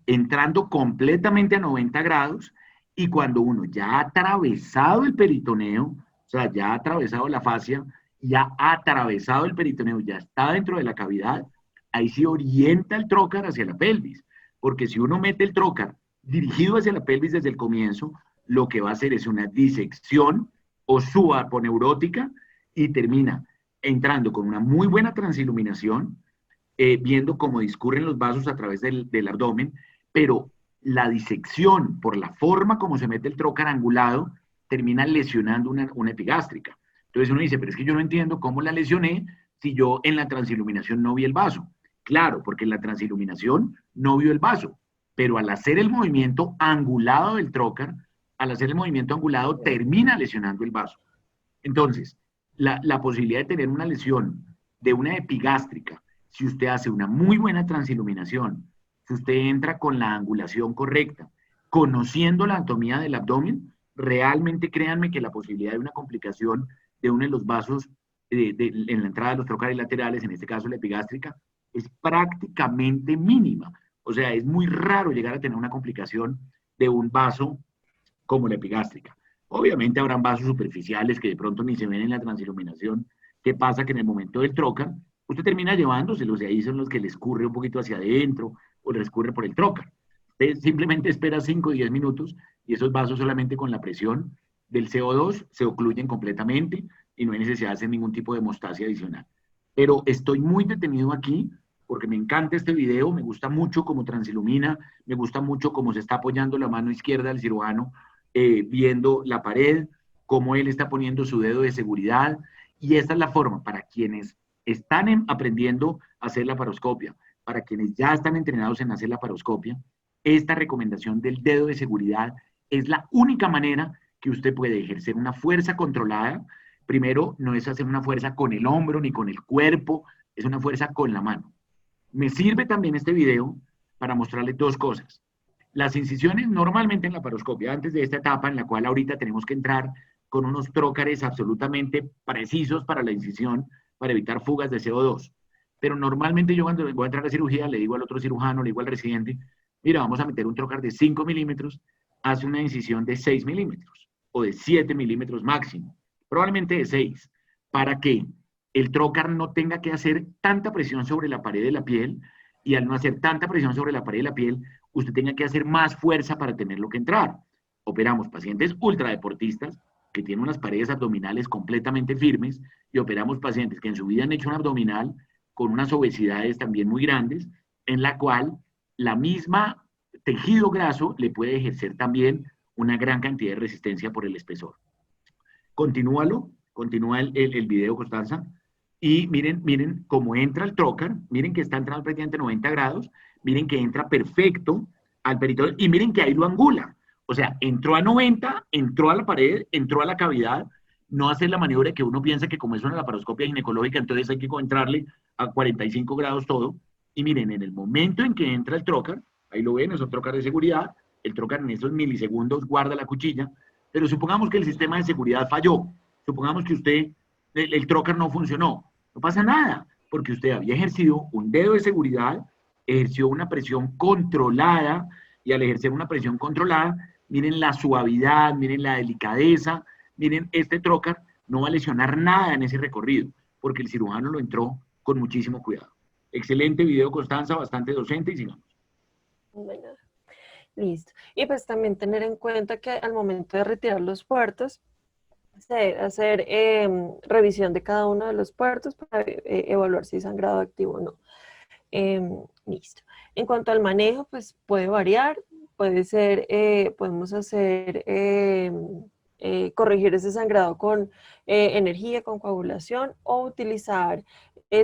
entrando completamente a 90 grados, y cuando uno ya ha atravesado el peritoneo, o sea, ya ha atravesado la fascia, ya ha atravesado el peritoneo, ya está dentro de la cavidad, ahí se orienta el trócar hacia la pelvis, porque si uno mete el trócar dirigido hacia la pelvis desde el comienzo, lo que va a hacer es una disección o subaponeurótica, y termina entrando con una muy buena transiluminación, viendo cómo discurren los vasos a través del abdomen, pero la disección por la forma como se mete el trócar angulado termina lesionando una epigástrica. Entonces uno dice, pero es que yo no entiendo cómo la lesioné si yo en la transiluminación no vi el vaso. Claro, porque en la transiluminación no vio el vaso, pero al hacer el movimiento angulado del trócar, al hacer el movimiento angulado termina lesionando el vaso. Entonces, la posibilidad de tener una lesión de una epigástrica, si usted hace una muy buena transiluminación, si usted entra con la angulación correcta, conociendo la anatomía del abdomen, realmente créanme que la posibilidad de una complicación de uno de los vasos en la entrada de los trócares laterales, en este caso la epigástrica, es prácticamente mínima. O sea, es muy raro llegar a tener una complicación de un vaso como la epigástrica. Obviamente habrán vasos superficiales que de pronto ni se ven en la transiluminación. ¿Qué pasa? Que en el momento del trócar, usted termina llevándoselos, de ahí son los que le escurre un poquito hacia adentro o le escurre por el trócar. Usted simplemente espera 5 o 10 minutos y esos vasos solamente con la presión del CO2 se ocluyen completamente y no hay necesidad de hacer ningún tipo de hemostasia adicional. Pero estoy muy detenido aquí porque me encanta este video, me gusta mucho cómo transilumina, me gusta mucho cómo se está apoyando la mano izquierda del cirujano viendo la pared, cómo él está poniendo su dedo de seguridad, y esta es la forma para quienes están aprendiendo a hacer la paroscopia, para quienes ya están entrenados en hacer la paroscopia, esta recomendación del dedo de seguridad es la única manera que usted puede ejercer una fuerza controlada. Primero, no es hacer una fuerza con el hombro ni con el cuerpo, es una fuerza con la mano. Me sirve también este video para mostrarles dos cosas. Las incisiones normalmente en la paroscopia, antes de esta etapa en la cual ahorita tenemos que entrar con unos trócares absolutamente precisos para la incisión, para evitar fugas de CO2. Pero normalmente yo cuando voy a entrar a cirugía le digo al otro cirujano, le digo al residente, mira, vamos a meter un trócar de 5 milímetros, hace una incisión de 6 milímetros o de 7 milímetros máximo, probablemente de 6, para que el trócar no tenga que hacer tanta presión sobre la pared de la piel, y al no hacer tanta presión sobre la pared de la piel, usted tenga que hacer más fuerza para tenerlo que entrar. Operamos pacientes ultradeportistas que tienen unas paredes abdominales completamente firmes, y operamos pacientes que en su vida han hecho un abdominal con unas obesidades también muy grandes, en la cual la misma tejido graso le puede ejercer también una gran cantidad de resistencia por el espesor. Continúa el video, Constanza, y miren cómo entra el trócar, miren que está entrando prácticamente 90 grados, miren que entra perfecto al peritón, y miren que ahí lo angula. O sea, entró a 90, entró a la pared, entró a la cavidad, no hacer la maniobra que uno piensa que como es una laparoscopia ginecológica, entonces hay que entrarle a 45 grados todo. Y miren, en el momento en que entra el trocar, ahí lo ven, es un trocar de seguridad, el trocar en esos milisegundos guarda la cuchilla, pero supongamos que el sistema de seguridad falló, supongamos que usted, el trocar no funcionó, no pasa nada, porque usted había ejercido un dedo de seguridad, ejerció una presión controlada, y al ejercer una presión controlada, miren la suavidad, miren la delicadeza, miren, este trocar no va a lesionar nada en ese recorrido, porque el cirujano lo entró con muchísimo cuidado. Excelente video, Constanza, bastante docente, y sigamos. Bueno, listo. Y pues también tener en cuenta que al momento de retirar los puertos, se debe hacer revisión de cada uno de los puertos para evaluar si hay sangrado activo o no. Listo. En cuanto al manejo, pues puede variar, puede ser, podemos hacer, corregir ese sangrado con energía, con coagulación, o utilizar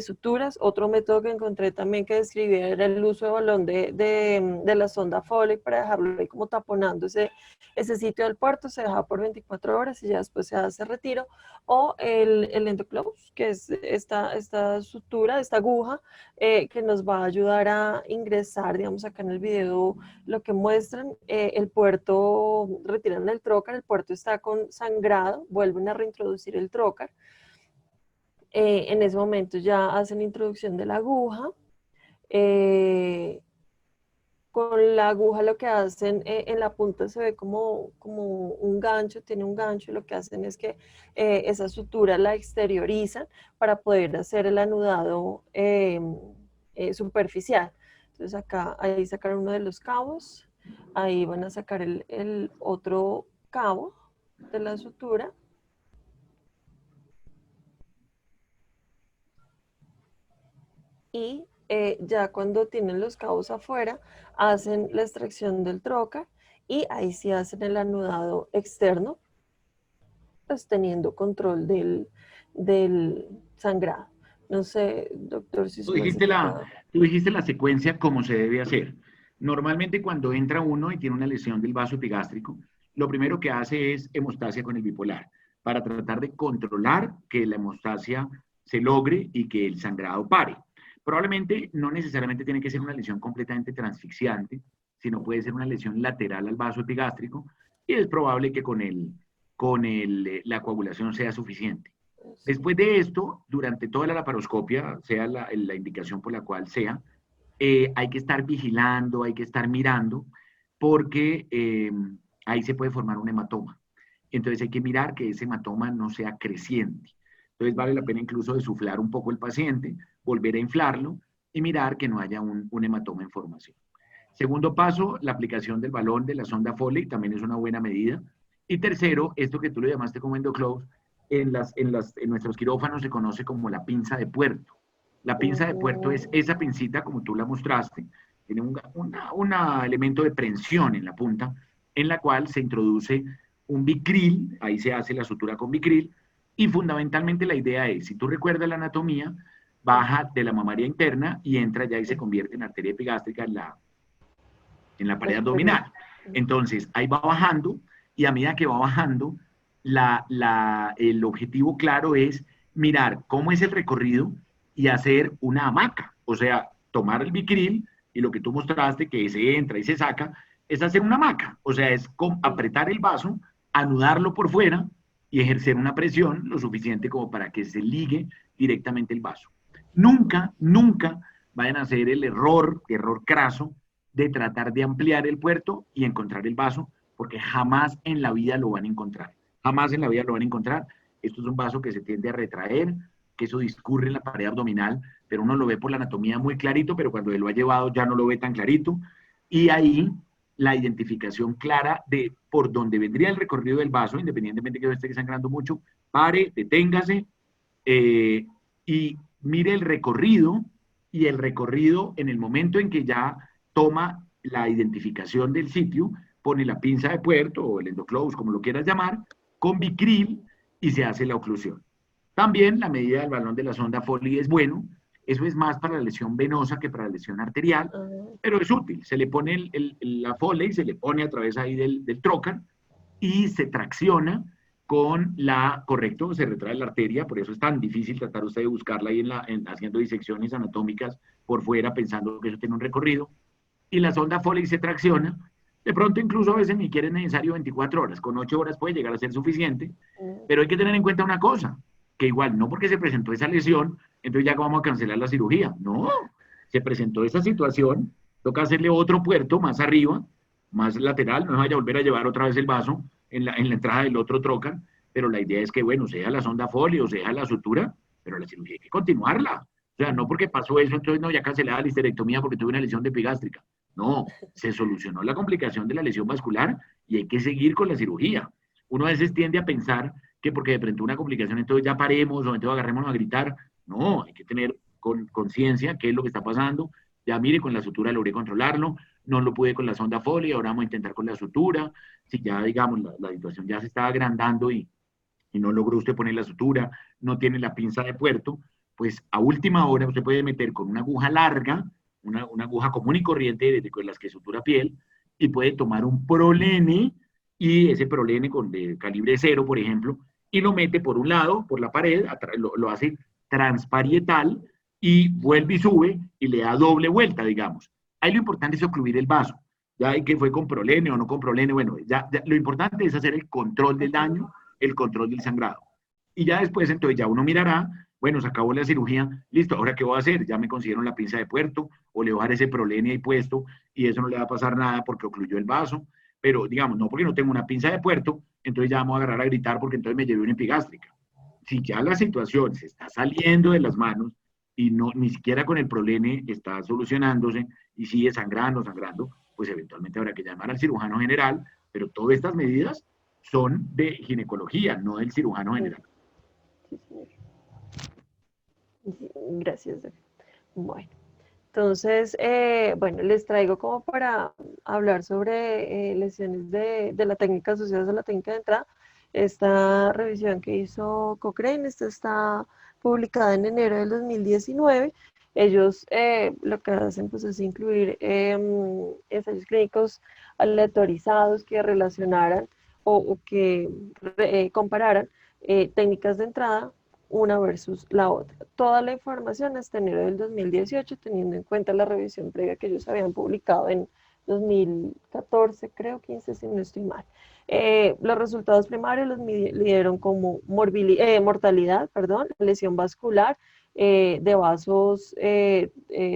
suturas. Otro método que encontré también que describía era el uso de balón de la sonda Foley para dejarlo ahí como taponando ese sitio del puerto, se deja por 24 horas y ya después se hace retiro, o el endoclose, que es esta sutura, esta aguja, que nos va a ayudar a ingresar, digamos acá en el video lo que muestran, el puerto, retiran el trocar, el puerto está con sangrado, vuelven a reintroducir el trocar, en ese momento ya hacen introducción de la aguja, con la aguja lo que hacen, en la punta se ve como un gancho, tiene un gancho, y lo que hacen es que esa sutura la exteriorizan para poder hacer el anudado superficial. Entonces acá, ahí sacaron uno de los cabos, ahí van a sacar el otro cabo de la sutura. Y ya cuando tienen los cabos afuera, hacen la extracción del trocar y ahí sí hacen el anudado externo, pues teniendo control del sangrado. No sé, doctor, si Tú usted dijiste, necesita... tú dijiste la secuencia como se debe hacer. Normalmente cuando entra uno y tiene una lesión del vaso epigástrico, lo primero que hace es hemostasia con el bipolar, para tratar de controlar que la hemostasia se logre y que el sangrado pare. Probablemente no necesariamente tiene que ser una lesión completamente transfixiante, sino puede ser una lesión lateral al vaso epigástrico, y es probable que la coagulación sea suficiente. Después de esto, durante toda la laparoscopia, sea la indicación por la cual sea, hay que estar vigilando, hay que estar mirando, porque ahí se puede formar un hematoma. Entonces hay que mirar que ese hematoma no sea creciente. Entonces vale la pena incluso desuflar un poco el paciente, volver a inflarlo y mirar que no haya un hematoma en formación. Segundo paso, la aplicación del balón de la sonda Foley también es una buena medida. Y tercero, esto que tú lo llamaste como endoclose, en nuestros quirófanos se conoce como la pinza de puerto. La pinza de puerto es esa pincita, como tú la mostraste, tiene un elemento de prensión en la punta, en la cual se introduce un bicril, ahí se hace la sutura con bicril, y fundamentalmente la idea es, si tú recuerdas la anatomía, baja de la mamaria interna y entra ya y se convierte en arteria epigástrica en la pared abdominal. Entonces, ahí va bajando, y a medida que va bajando, el objetivo claro es mirar cómo es el recorrido y hacer una hamaca. O sea, tomar el bicril y lo que tú mostraste, que se entra y se saca, es hacer una hamaca. O sea, es apretar el vaso, anudarlo por fuera y ejercer una presión lo suficiente como para que se ligue directamente el vaso. Nunca, nunca vayan a hacer el error craso, de tratar de ampliar el puerto y encontrar el vaso, porque jamás en la vida lo van a encontrar. Jamás en la vida lo van a encontrar. Esto es un vaso que se tiende a retraer, que eso discurre en la pared abdominal, pero uno lo ve por la anatomía muy clarito, pero cuando él lo ha llevado ya no lo ve tan clarito. Y ahí la identificación clara de por dónde vendría el recorrido del vaso, independientemente de que esté sangrando mucho, pare, deténgase, y mire el recorrido, y el recorrido en el momento en que ya toma la identificación del sitio, pone la pinza de puerto o el endoclose, como lo quieras llamar, con bicril y se hace la oclusión. También la medida del balón de la sonda Foley es bueno, Eso es más para la lesión venosa que para la lesión arterial, Ah, pero es útil. Se le pone la Foley, se le pone a través ahí del trocar y se tracciona con correcto, se retrae la arteria, por eso es tan difícil tratar usted de buscarla ahí haciendo disecciones anatómicas por fuera pensando que eso tiene un recorrido, y la sonda Foley se tracciona. De pronto incluso a veces ni quiere necesario 24 horas, con 8 horas puede llegar a ser suficiente, mm, pero hay que tener en cuenta una cosa, que igual no porque se presentó esa lesión, entonces ya vamos a cancelar la cirugía, no, se presentó esa situación, toca hacerle otro puerto más arriba, más lateral, no vaya a volver a llevar otra vez el vaso en la entrada del otro trocar, pero la idea es que, bueno, se deja la sonda Foley o se deja la sutura, pero la cirugía hay que continuarla. O sea, no porque pasó eso, entonces no, ya cancelada la histerectomía porque tuve una lesión de epigástrica. No, se solucionó la complicación de la lesión vascular y hay que seguir con la cirugía. Uno a veces tiende a pensar que porque de pronto una complicación entonces ya paremos o entonces agarrémonos a gritar. No, hay que tener conciencia qué es lo que está pasando. Ya mire, con la sutura logré controlarlo, no lo pude con la sonda Foley, ahora vamos a intentar con la sutura. Si ya, digamos, la situación ya se está agrandando y no logró usted poner la sutura, no tiene la pinza de puerto, pues a última hora usted puede meter con una aguja larga, una aguja común y corriente de las que sutura piel, y puede tomar un prolene, y ese prolene de calibre cero, por ejemplo, y lo mete por un lado, por la pared, lo hace transparietal, y vuelve y sube, y le da doble vuelta, digamos. Ahí lo importante es ocluir el vaso. Ya que fue con prolene o no con prolene, bueno, ya lo importante es hacer el control del daño, el control del sangrado. Y ya después, entonces, ya uno mirará, bueno, se acabó la cirugía, listo, ahora qué voy a hacer, ya me consiguieron la pinza de puerto, o le voy a dar ese prolene ahí puesto, y eso no le va a pasar nada porque ocluyó el vaso, pero digamos, no porque no tengo una pinza de puerto, entonces ya vamos a agarrar a gritar porque entonces me llevé una epigástrica. Si ya la situación se está saliendo de las manos y no, ni siquiera con el prolene está solucionándose y sigue sangrando, pues eventualmente habrá que llamar al cirujano general, pero todas estas medidas son de ginecología, no del cirujano sí, general. sí, señor. Sí, gracias, doctor. Bueno, entonces, bueno, les traigo como para hablar sobre lesiones de la técnica asociadas a la técnica de entrada. Esta revisión que hizo Cochrane, esta está publicada en enero del 2019. Ellos lo que hacen pues, es incluir ensayos clínicos aleatorizados que relacionaran o que compararan técnicas de entrada una versus la otra. Toda la información hasta enero del 2018, teniendo en cuenta la revisión previa que ellos habían publicado en 2014, creo, 15, si no estoy mal. Los resultados primarios los midieron como mortalidad, perdón, lesión vascular de vasos,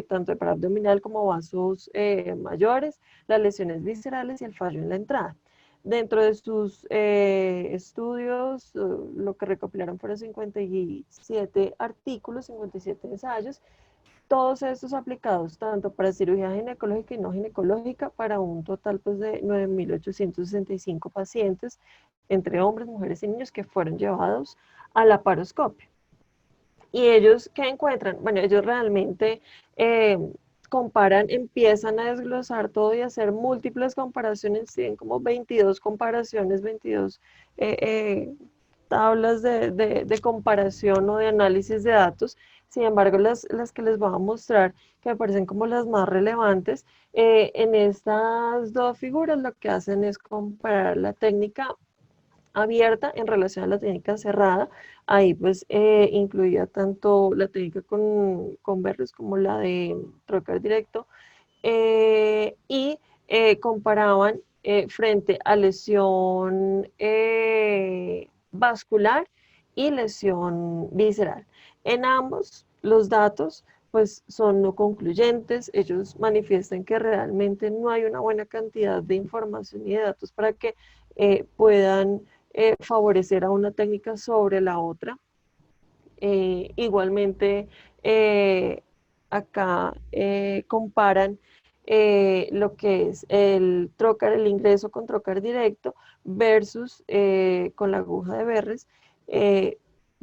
tanto de parabdominal como vasos mayores, las lesiones viscerales y el fallo en la entrada. Dentro de sus estudios, lo que recopilaron fueron 57 artículos, 57 ensayos, todos estos aplicados tanto para cirugía ginecológica y no ginecológica, para un total pues, de 9.865 pacientes, entre hombres, mujeres y niños, que fueron llevados a la paroscopia. ¿Y ellos qué encuentran? Bueno, ellos realmente eh, comparan, empiezan a desglosar todo y hacer múltiples comparaciones, tienen como 22 comparaciones, 22 eh, eh, tablas de comparación o de análisis de datos. Sin embargo, las que les voy a mostrar, que me parecen como las más relevantes, en estas dos figuras lo que hacen es comparar la técnica abierta en relación a la técnica cerrada. Ahí pues incluía tanto la técnica con Berrios como la de trocar directo y comparaban frente a lesión vascular y lesión visceral. En ambos los datos pues son no concluyentes, ellos manifiestan que realmente no hay una buena cantidad de información y de datos para que puedan favorecer a una técnica sobre la otra. Igualmente, acá comparan lo que es el trocar, el ingreso con trocar directo versus con la aguja de Berres.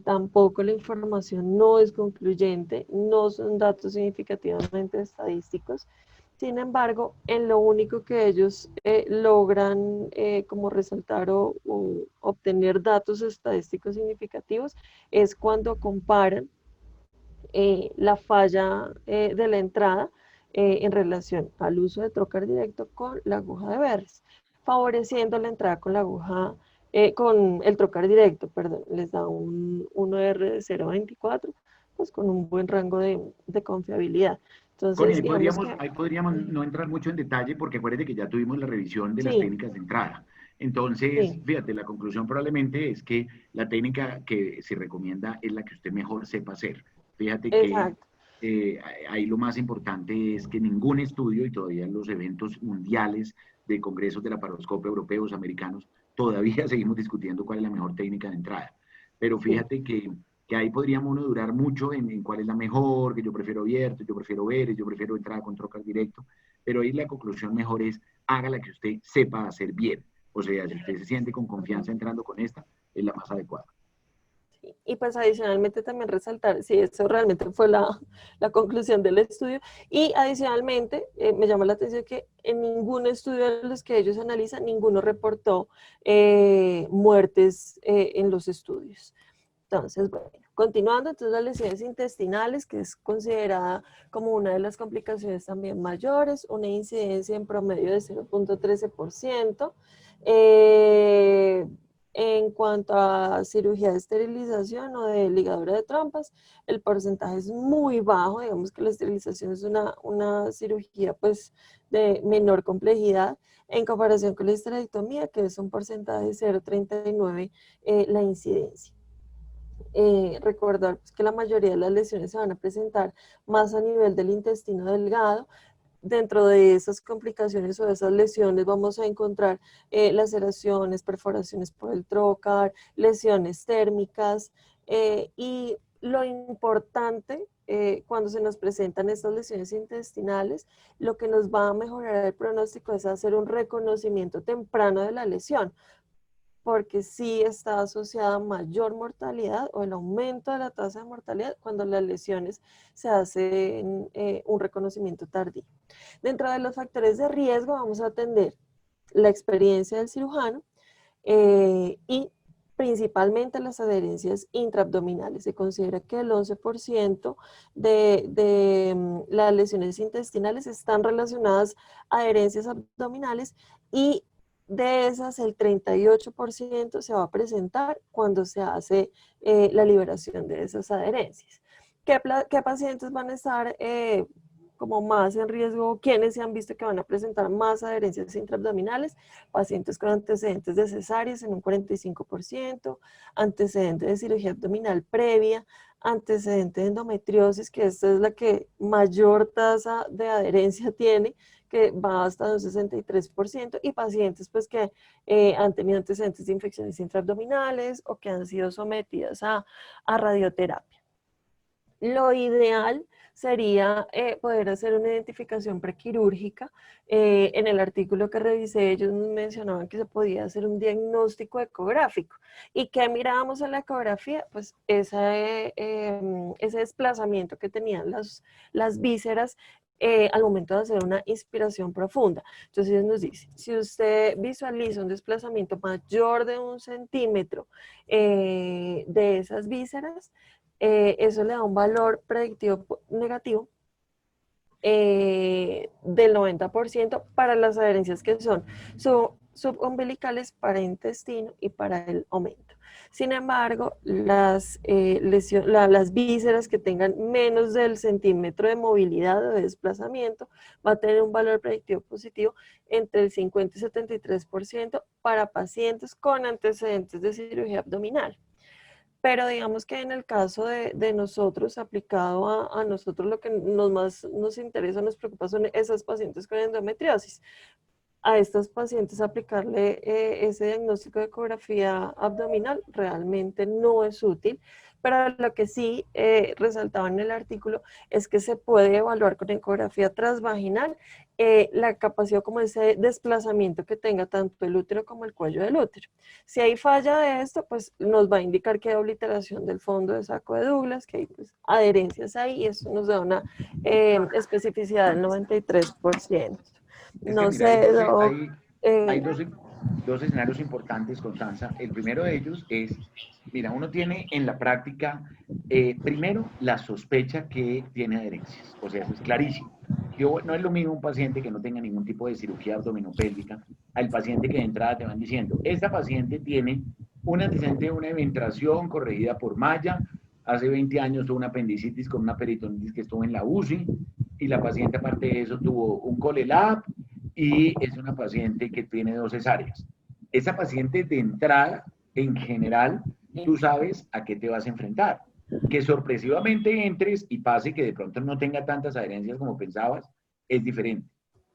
Tampoco la información no es concluyente, no son datos significativamente estadísticos. Sin embargo, en lo único que ellos logran como resaltar o obtener datos estadísticos significativos es cuando comparan la falla de la entrada en relación al uso de trocar directo con la aguja de Verres, favoreciendo la entrada con la aguja, con el trocar directo, perdón, les da un 1R de 0.24, pues con un buen rango de confiabilidad. Connie, Entonces, ahí digamos podríamos, que ahí podríamos no entrar mucho en detalle porque acuérdate que ya tuvimos la revisión de las sí, técnicas de entrada. Entonces, sí, fíjate, la conclusión probablemente es que la técnica que se recomienda es la que usted mejor sepa hacer. Fíjate que exacto. ahí lo más importante es que ningún estudio, y todavía en los eventos mundiales de congresos de la paroscopia europeos, americanos, todavía seguimos discutiendo cuál es la mejor técnica de entrada. Pero Sí. fíjate que ahí podríamos uno durar mucho en cuál es la mejor, que yo prefiero abierto, yo prefiero ver, yo prefiero entrada con trocar directo, pero ahí la conclusión mejor es haga la que usted sepa hacer bien. O sea, si usted se siente con confianza entrando con esta, es la más adecuada. Y pues adicionalmente también resaltar, si eso realmente fue la conclusión del estudio, y adicionalmente me llama la atención que en ningún estudio de los que ellos analizan, ninguno reportó muertes en los estudios. Entonces, bueno, continuando, entonces las lesiones intestinales, que es considerada como una de las complicaciones también mayores, una incidencia en promedio de 0.13%. Eh, en cuanto a cirugía de esterilización o de ligadura de trompas, el porcentaje es muy bajo, digamos que la esterilización es una cirugía pues de menor complejidad en comparación con la esterectomía, que es un porcentaje de 0.39 la incidencia. Recordar pues, que la mayoría de las lesiones se van a presentar más a nivel del intestino delgado. Dentro de esas complicaciones o de esas lesiones vamos a encontrar laceraciones, perforaciones por el trocar, lesiones térmicas y lo importante cuando se nos presentan estas lesiones intestinales, lo que nos va a mejorar el pronóstico es hacer un reconocimiento temprano de la lesión, porque sí está asociada a mayor mortalidad o el aumento de la tasa de mortalidad cuando las lesiones se hacen un reconocimiento tardío. Dentro de los factores de riesgo vamos a atender la experiencia del cirujano y principalmente las adherencias intraabdominales. Se considera que el 11% de las lesiones intestinales están relacionadas a adherencias abdominales y de esas el 38% se va a presentar cuando se hace la liberación de esas adherencias. ¿Qué pacientes van a estar como más en riesgo? ¿Quiénes se han visto que van a presentar más adherencias intraabdominales? Pacientes con antecedentes de cesáreas en un 45%, antecedentes de cirugía abdominal previa, antecedente de endometriosis, que esta es la que mayor tasa de adherencia tiene, que va hasta un 63%, y pacientes pues que han tenido antecedentes de infecciones intraabdominales o que han sido sometidas a radioterapia. Lo ideal sería poder hacer una identificación prequirúrgica. En el artículo que revisé, ellos mencionaban que se podía hacer un diagnóstico ecográfico. ¿Y qué mirábamos en la ecografía? Pues ese desplazamiento que tenían las vísceras al momento de hacer una inspiración profunda. Entonces ellos nos dicen, si usted visualiza un desplazamiento mayor de 1 centímetro de esas vísceras, eso le da un valor predictivo negativo del 90% para las adherencias que son subumbilicales para intestino y para el aumento. Sin embargo, las vísceras que tengan menos del centímetro de movilidad o de desplazamiento va a tener un valor predictivo positivo entre el 50 y 73% para pacientes con antecedentes de cirugía abdominal. Pero digamos que en el caso de nosotros, aplicado a nosotros, lo que más nos interesa, nos preocupa son esas pacientes con endometriosis. A estas pacientes aplicarle ese diagnóstico de ecografía abdominal realmente no es útil, pero lo que sí resaltaba en el artículo es que se puede evaluar con ecografía transvaginal la capacidad como ese desplazamiento que tenga tanto el útero como el cuello del útero. Si hay falla de esto, pues nos va a indicar que hay obliteración del fondo de saco de Douglas, que hay pues, adherencias ahí, y eso nos da una especificidad del 93%. Es que No mira, hay sé, 12, Doc, hay eh, 12, dos escenarios importantes, Constanza. El primero de ellos es, mira, uno tiene en la práctica, primero, la sospecha que tiene adherencias. O sea, eso es clarísimo. Yo, no es lo mismo un paciente que no tenga ningún tipo de cirugía abdominopélvica al paciente que de entrada te van diciendo, esta paciente tiene un antecedente de una eventración corregida por malla, hace 20 años tuvo una apendicitis con una peritonitis que estuvo en la UCI, y la paciente aparte de eso tuvo un colelab, y es una paciente que tiene 2 cesáreas. Esa paciente de entrada, en general, tú sabes a qué te vas a enfrentar. Que sorpresivamente entres y pase que de pronto no tenga tantas adherencias como pensabas, es diferente.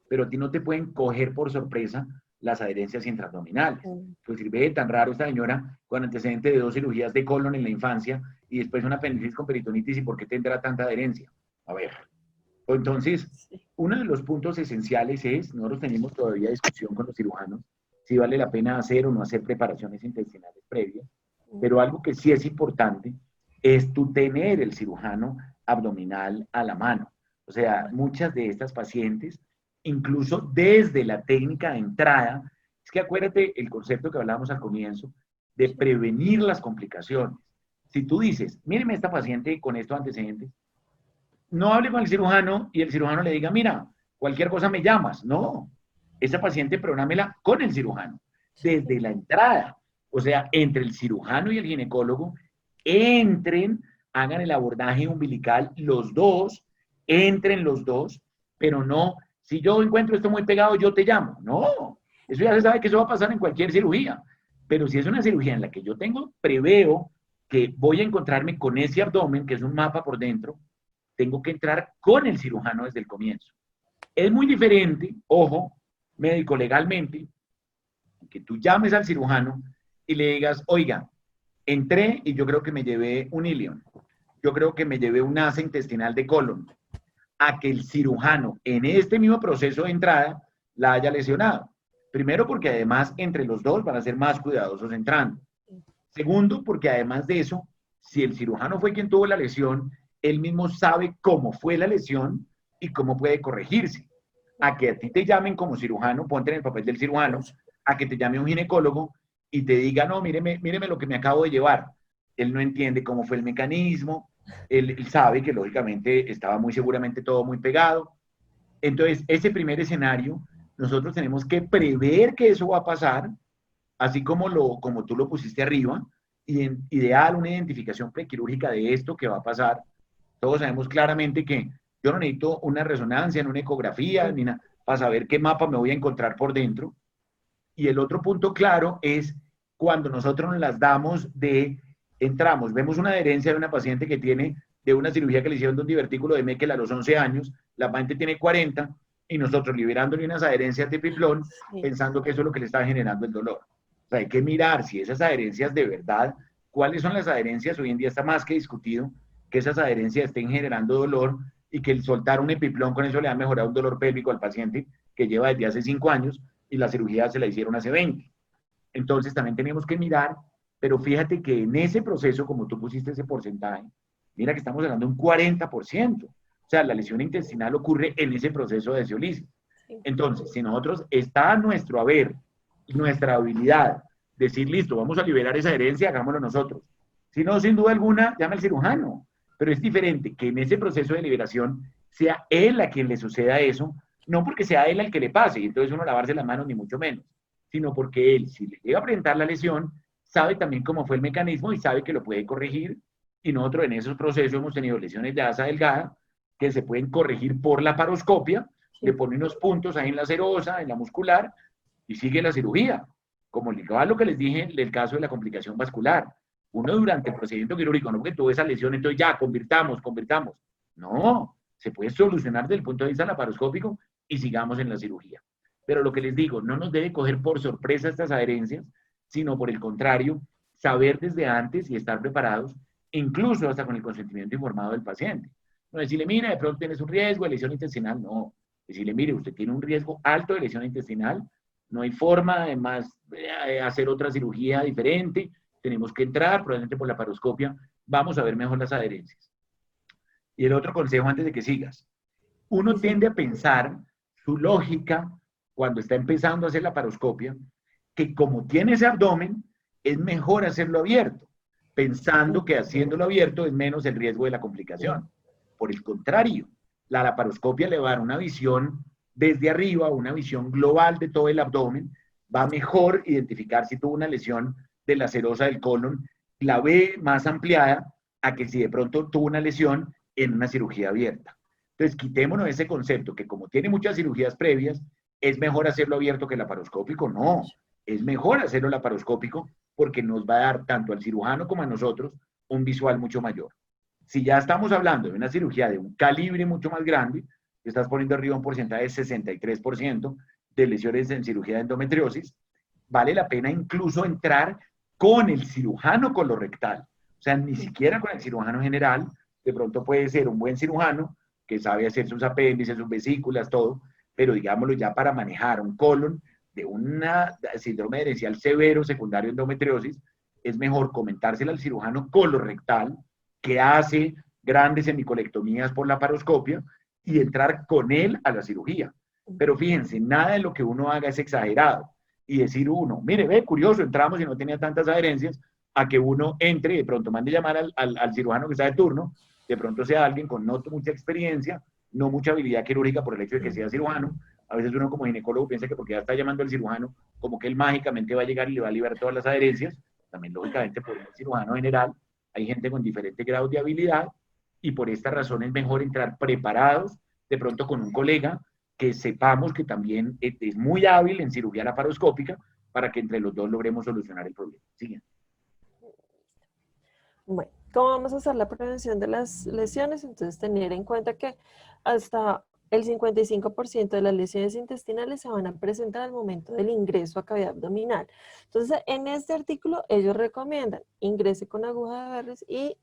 Pero a ti no te pueden coger por sorpresa las adherencias intraabdominales. Pues sirve tan raro esta señora con antecedente de 2 cirugías de colon en la infancia y después una apendicitis con peritonitis, ¿y por qué tendrá tanta adherencia? A ver. Entonces, uno de los puntos esenciales es, nosotros tenemos todavía discusión con los cirujanos, si vale la pena hacer o no hacer preparaciones intestinales previas, pero algo que sí es importante es tú tener el cirujano abdominal a la mano. O sea, muchas de estas pacientes, incluso desde la técnica de entrada, es que acuérdate el concepto que hablábamos al comienzo, de prevenir las complicaciones. Si tú dices, míreme esta paciente con estos antecedentes, no hable con el cirujano y el cirujano le diga, mira, cualquier cosa me llamas. No, esa paciente prográmela con el cirujano, desde la entrada. O sea, entre el cirujano y el ginecólogo, entren, hagan el abordaje umbilical los dos, entren los dos, pero no, si yo encuentro esto muy pegado, yo te llamo. No, eso ya se sabe que eso va a pasar en cualquier cirugía. Pero si es una cirugía en la que yo preveo que voy a encontrarme con ese abdomen, que es un mapa por dentro, tengo que entrar con el cirujano desde el comienzo. Es muy diferente, ojo, médico legalmente, que tú llames al cirujano y le digas, oiga, entré y yo creo que me llevé un ilion, yo creo que me llevé un asa intestinal de colon, a que el cirujano en este mismo proceso de entrada la haya lesionado. Primero, porque además entre los dos van a ser más cuidadosos entrando. Segundo, porque además de eso, si el cirujano fue quien tuvo la lesión, él mismo sabe cómo fue la lesión y cómo puede corregirse. A que a ti te llamen como cirujano, ponte en el papel del cirujano, a que te llame un ginecólogo y te diga, no, míreme lo que me acabo de llevar. Él no entiende cómo fue el mecanismo, él sabe que lógicamente estaba muy seguramente todo muy pegado. Entonces, ese primer escenario, nosotros tenemos que prever que eso va a pasar, así como tú lo pusiste arriba, y en ideal una identificación prequirúrgica de esto que va a pasar. Todos sabemos claramente que yo no necesito una resonancia, una ecografía, ni nada, para saber qué mapa me voy a encontrar por dentro. Y el otro punto claro es cuando nosotros nos las damos entramos, vemos una adherencia de una paciente que tiene de una cirugía que le hicieron de un divertículo de Meckel a los 11 años, la paciente tiene 40, y nosotros liberándole unas adherencias de piplón, pensando que eso es lo que le está generando el dolor. O sea, hay que mirar si esas adherencias de verdad, cuáles son las adherencias, hoy en día está más que discutido, que esas adherencias estén generando dolor y que el soltar un epiplón con eso le ha mejorado un dolor pélvico al paciente que lleva desde hace 5 años y la cirugía se la hicieron hace 20. Entonces también tenemos que mirar, pero fíjate que en ese proceso, como tú pusiste ese porcentaje, mira que estamos hablando de un 40%. O sea, la lesión intestinal ocurre en ese proceso de desceolisis. Entonces, si nosotros está a nuestro haber, nuestra habilidad, decir, listo, vamos a liberar esa herencia, hagámoslo nosotros. Si no, sin duda alguna, llama al cirujano. Pero es diferente que en ese proceso de liberación sea él a quien le suceda eso, no porque sea él al que le pase, y entonces uno lavarse las manos, ni mucho menos, sino porque él, si le llega a presentar la lesión, sabe también cómo fue el mecanismo y sabe que lo puede corregir. Y nosotros en esos procesos hemos tenido lesiones de asa delgada que se pueden corregir por la paroscopia, le pone unos puntos ahí en la serosa, en la muscular, y sigue la cirugía. Como igual lo que les dije del caso de la complicación vascular. Uno durante el procedimiento quirúrgico, no porque tuvo esa lesión, entonces ya, convirtamos. No, se puede solucionar desde el punto de vista laparoscópico y sigamos en la cirugía. Pero lo que les digo, no nos debe coger por sorpresa estas adherencias, sino por el contrario, saber desde antes y estar preparados, incluso hasta con el consentimiento informado del paciente. No decirle, mira, de pronto tienes un riesgo de lesión intestinal, no. Decirle, mire, usted tiene un riesgo alto de lesión intestinal, no hay forma de más hacer otra cirugía diferente, tenemos que entrar, probablemente por la paroscopia, vamos a ver mejor las adherencias. Y el otro consejo antes de que sigas, uno tiende a pensar, su lógica, cuando está empezando a hacer la paroscopia, que como tiene ese abdomen, es mejor hacerlo abierto, pensando que haciéndolo abierto es menos el riesgo de la complicación. Por el contrario, la laparoscopia le va a dar una visión desde arriba, una visión global de todo el abdomen, va a mejor identificar si tuvo una lesión de la serosa del colon, la ve más ampliada a que si de pronto tuvo una lesión en una cirugía abierta. Entonces, quitémonos ese concepto que como tiene muchas cirugías previas, es mejor hacerlo abierto que laparoscópico. No, es mejor hacerlo laparoscópico porque nos va a dar tanto al cirujano como a nosotros un visual mucho mayor. Si ya estamos hablando de una cirugía de un calibre mucho más grande, estás poniendo arriba un porcentaje de 63% de lesiones en cirugía de endometriosis, vale la pena incluso entrar con el cirujano colorectal. O sea, ni siquiera con el cirujano general, de pronto puede ser un buen cirujano que sabe hacer sus apéndices, sus vesículas, todo, pero digámoslo ya para manejar un colon de un síndrome herencial severo secundario endometriosis, es mejor comentárselo al cirujano colorectal que hace grandes hemicolectomías por la laparoscopia y entrar con él a la cirugía. Pero fíjense, nada de lo que uno haga es exagerado. Y decir uno, mire, ve, curioso, entramos y no tenía tantas adherencias, a que uno entre y de pronto mande llamar al cirujano que está de turno, de pronto sea alguien con no mucha experiencia, no mucha habilidad quirúrgica por el hecho de que sea cirujano. A veces uno como ginecólogo piensa que porque ya está llamando al cirujano, como que él mágicamente va a llegar y le va a liberar todas las adherencias. También, lógicamente, por el cirujano general, hay gente con diferentes grados de habilidad y por esta razón es mejor entrar preparados, de pronto con un colega que sepamos que también es muy hábil en cirugía laparoscópica para que entre los dos logremos solucionar el problema. Siguiente. Bueno, ¿cómo vamos a hacer la prevención de las lesiones? Entonces, tener en cuenta que hasta el 55% de las lesiones intestinales se van a presentar al momento del ingreso a cavidad abdominal. Entonces, en este artículo, ellos recomiendan ingrese con aguja de Verres y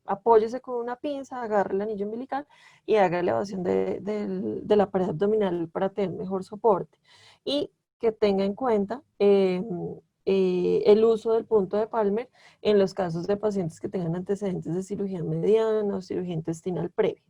apóyese con una pinza, agarre el anillo umbilical y haga elevación de la pared abdominal para tener mejor soporte. Y que tenga en cuenta el uso del punto de Palmer en los casos de pacientes que tengan antecedentes de cirugía mediana o cirugía intestinal previa.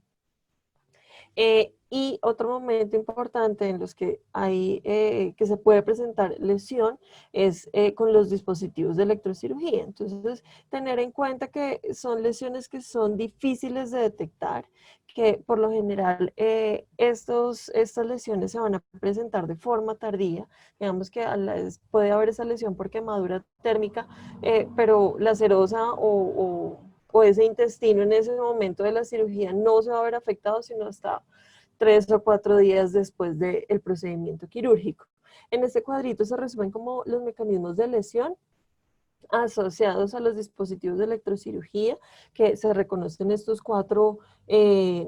Y otro momento importante en los que hay que se puede presentar lesión es con los dispositivos de electrocirugía. Entonces, tener en cuenta que son lesiones que son difíciles de detectar, que por lo general estas lesiones se van a presentar de forma tardía. Digamos que puede haber esa lesión por quemadura térmica, pero la serosa o ese intestino en ese momento de la cirugía no se va a ver afectado sino hasta 3 o 4 días después del procedimiento quirúrgico. En este cuadrito se resumen como los mecanismos de lesión asociados a los dispositivos de electrocirugía, que se reconocen estos 4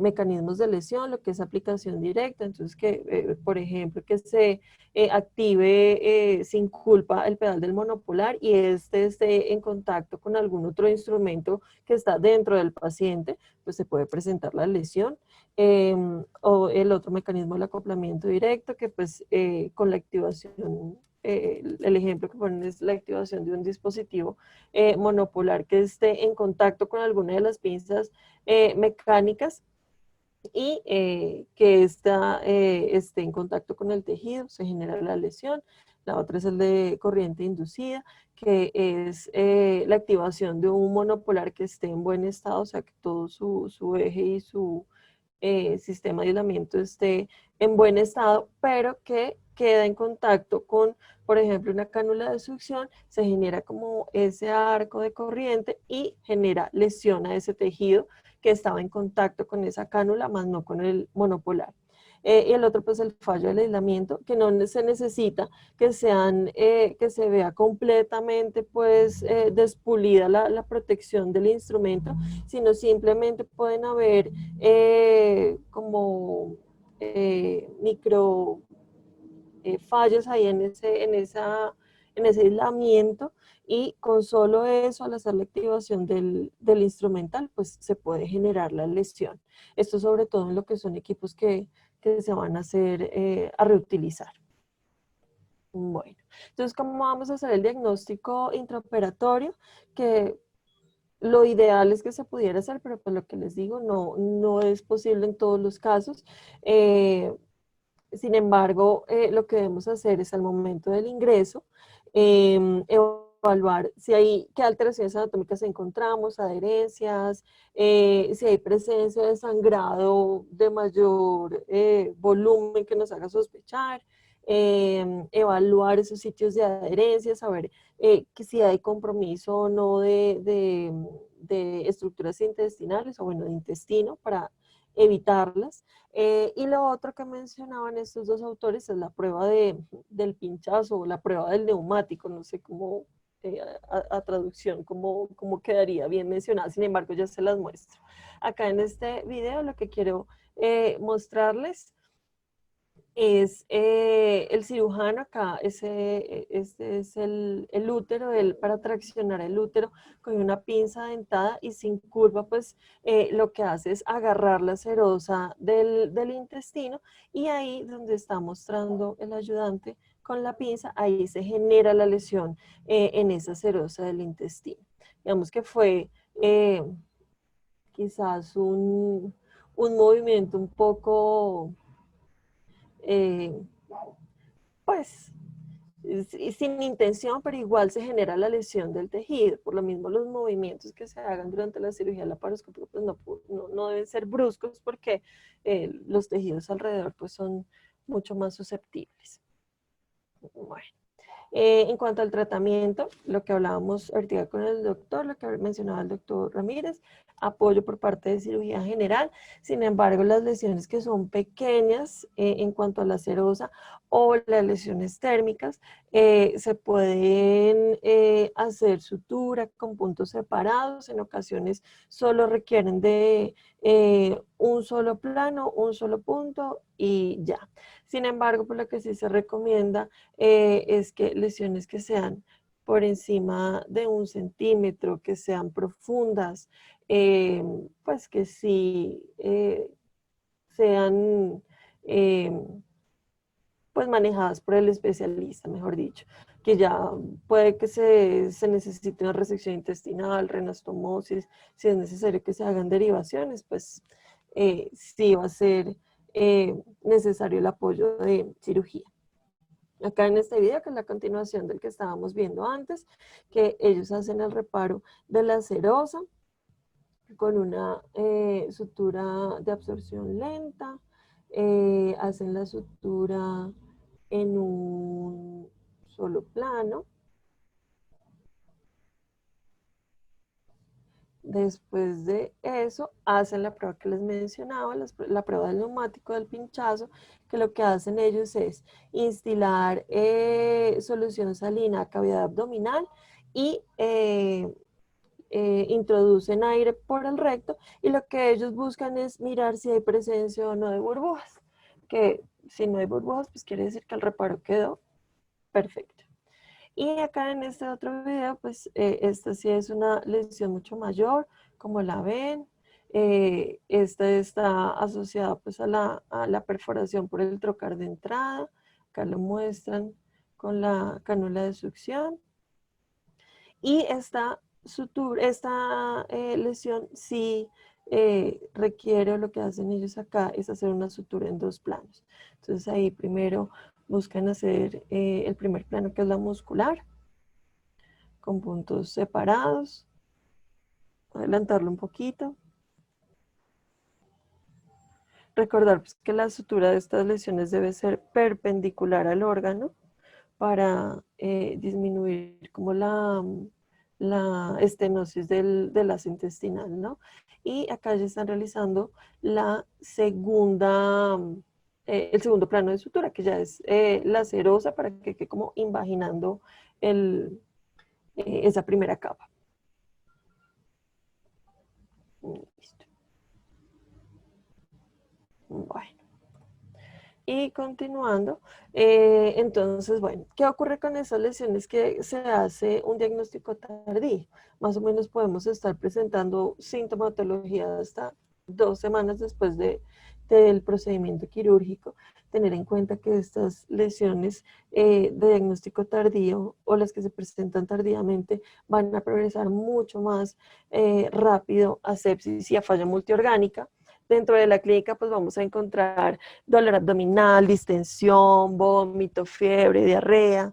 mecanismos de lesión, lo que es aplicación directa, entonces que, por ejemplo, que se active sin culpa el pedal del monopolar y este esté en contacto con algún otro instrumento que está dentro del paciente, pues se puede presentar la lesión. O el otro mecanismo, el acoplamiento directo, que pues con la activación el ejemplo que ponen es la activación de un dispositivo monopolar que esté en contacto con alguna de las pinzas mecánicas y que esté en contacto con el tejido, se genera la lesión. La otra es el de corriente inducida, que es la activación de un monopolar que esté en buen estado, o sea, que todo su eje y su sistema de aislamiento esté en buen estado, pero que queda en contacto con, por ejemplo, una cánula de succión, se genera como ese arco de corriente y genera lesión a ese tejido que estaba en contacto con esa cánula, más no con el monopolar. Y el otro, pues el fallo del aislamiento, que no se necesita que se vea completamente pues despulida la protección del instrumento, sino simplemente pueden haber como micro fallos ahí en ese aislamiento y con solo eso, al hacer la activación del instrumental, pues se puede generar la lesión. Esto sobre todo en lo que son equipos que se van a hacer, a reutilizar. Bueno, entonces, ¿cómo vamos a hacer el diagnóstico intraoperatorio? Que lo ideal es que se pudiera hacer, pero pues lo que les digo, no es posible en todos los casos. Sin embargo, lo que debemos hacer es al momento del ingreso, evaluar si hay, qué alteraciones anatómicas encontramos, adherencias, si hay presencia de sangrado de mayor volumen que nos haga sospechar, evaluar esos sitios de adherencia, saber que si hay compromiso o no de estructuras intestinales o bueno, de intestino para evitarlas. Y lo otro que mencionaban estos dos autores es la prueba del pinchazo o la prueba del neumático, no sé cómo a traducción, cómo quedaría bien mencionada, sin embargo ya se las muestro. Acá en este video lo que quiero mostrarles es el cirujano acá, este es el útero, para traccionar el útero con una pinza dentada y sin curva, pues lo que hace es agarrar la serosa del intestino y ahí donde está mostrando el ayudante con la pinza, ahí se genera la lesión en esa serosa del intestino. Digamos que fue quizás un movimiento un poco... Eh, pues sin intención, pero igual se genera la lesión del tejido. Por lo mismo, los movimientos que se hagan durante la cirugía laparoscópica pues no deben ser bruscos porque los tejidos alrededor pues son mucho más susceptibles. Bueno. En cuanto al tratamiento, lo que hablábamos ahorita con el doctor, lo que mencionaba el doctor Ramírez, apoyo por parte de cirugía general. Sin embargo, las lesiones que son pequeñas en cuanto a la serosa o las lesiones térmicas, se pueden hacer sutura con puntos separados. En ocasiones solo requieren de un solo plano, un solo punto y ya. Sin embargo, por lo que sí se recomienda es que lesiones que sean por encima de 1 centímetro, que sean profundas, pues que sí sean pues manejadas por el especialista, mejor dicho, que ya puede que se necesite una resección intestinal, renastomosis, si es necesario que se hagan derivaciones, pues sí va a ser necesario el apoyo de cirugía. Acá en este video, que es la continuación del que estábamos viendo antes, que ellos hacen el reparo de la serosa con una sutura de absorción lenta, hacen la sutura en un solo plano. Después de eso, hacen la prueba que les mencionaba, la prueba del neumático del pinchazo, que lo que hacen ellos es instilar solución salina a cavidad abdominal y introducen aire por el recto y lo que ellos buscan es mirar si hay presencia o no de burbujas, que si no hay burbujas, pues quiere decir que el reparo quedó perfecto. Y acá en este otro video, pues esta sí es una lesión mucho mayor, como la ven. Esta está asociada pues a la perforación por el trocar de entrada. Acá lo muestran con la cánula de succión. Y esta lesión sí requiere, lo que hacen ellos acá es hacer una sutura en 2 planos. Entonces ahí primero buscan hacer el primer plano, que es la muscular, con puntos separados. Adelantarlo un poquito. Recordar pues, que la sutura de estas lesiones debe ser perpendicular al órgano para disminuir como la estenosis del aso intestinal, ¿no? Y acá ya están realizando el segundo plano de sutura, que ya es la serosa para que quede como invaginando esa primera capa. Listo. Bueno. Y continuando, entonces, bueno, ¿qué ocurre con esas lesiones que se hace un diagnóstico tardío? Más o menos podemos estar presentando sintomatología hasta 2 semanas después del procedimiento quirúrgico. Tener en cuenta que estas lesiones de diagnóstico tardío o las que se presentan tardíamente van a progresar mucho más rápido a sepsis y a falla multiorgánica. Dentro de la clínica pues vamos a encontrar dolor abdominal, distensión, vómito, fiebre, diarrea.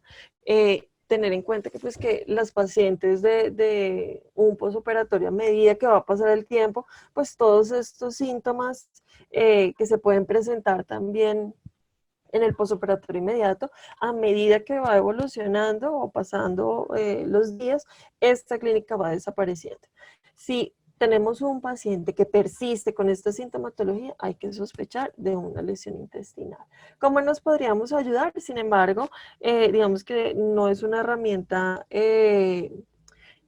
Tener en cuenta que, pues, que las pacientes de un posoperatorio, a medida que va a pasar el tiempo, pues todos estos síntomas que se pueden presentar también en el posoperatorio inmediato, a medida que va evolucionando o pasando los días, esta clínica va desapareciendo. Si tenemos un paciente que persiste con esta sintomatología, hay que sospechar de una lesión intestinal. ¿Cómo nos podríamos ayudar? Sin embargo, digamos que no es una herramienta que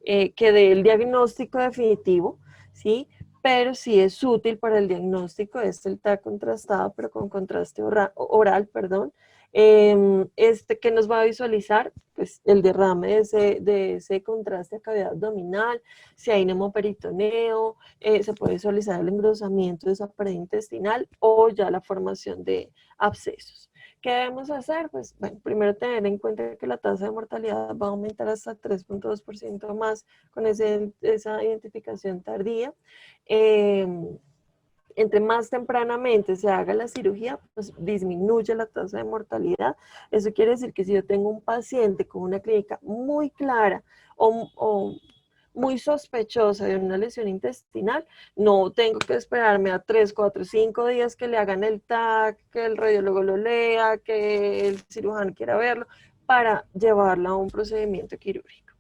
dé el diagnóstico definitivo, ¿sí? Pero sí es útil para el diagnóstico, es el TAC contrastado, pero con contraste oral, perdón. Que nos va a visualizar pues, el derrame de ese contraste a cavidad abdominal, si hay nemoperitoneo, se puede visualizar el engrosamiento de esa pared intestinal o ya la formación de abscesos. ¿Qué debemos hacer? Pues, bueno, primero tener en cuenta que la tasa de mortalidad va a aumentar hasta 3.2% más con esa identificación tardía. Entre más tempranamente se haga la cirugía, pues disminuye la tasa de mortalidad. Eso quiere decir que si yo tengo un paciente con una clínica muy clara o muy sospechosa de una lesión intestinal, no tengo que esperarme a 3, 4, 5 días que le hagan el TAC, que el radiólogo lo lea, que el cirujano quiera verlo, para llevarla a un procedimiento quirúrgico.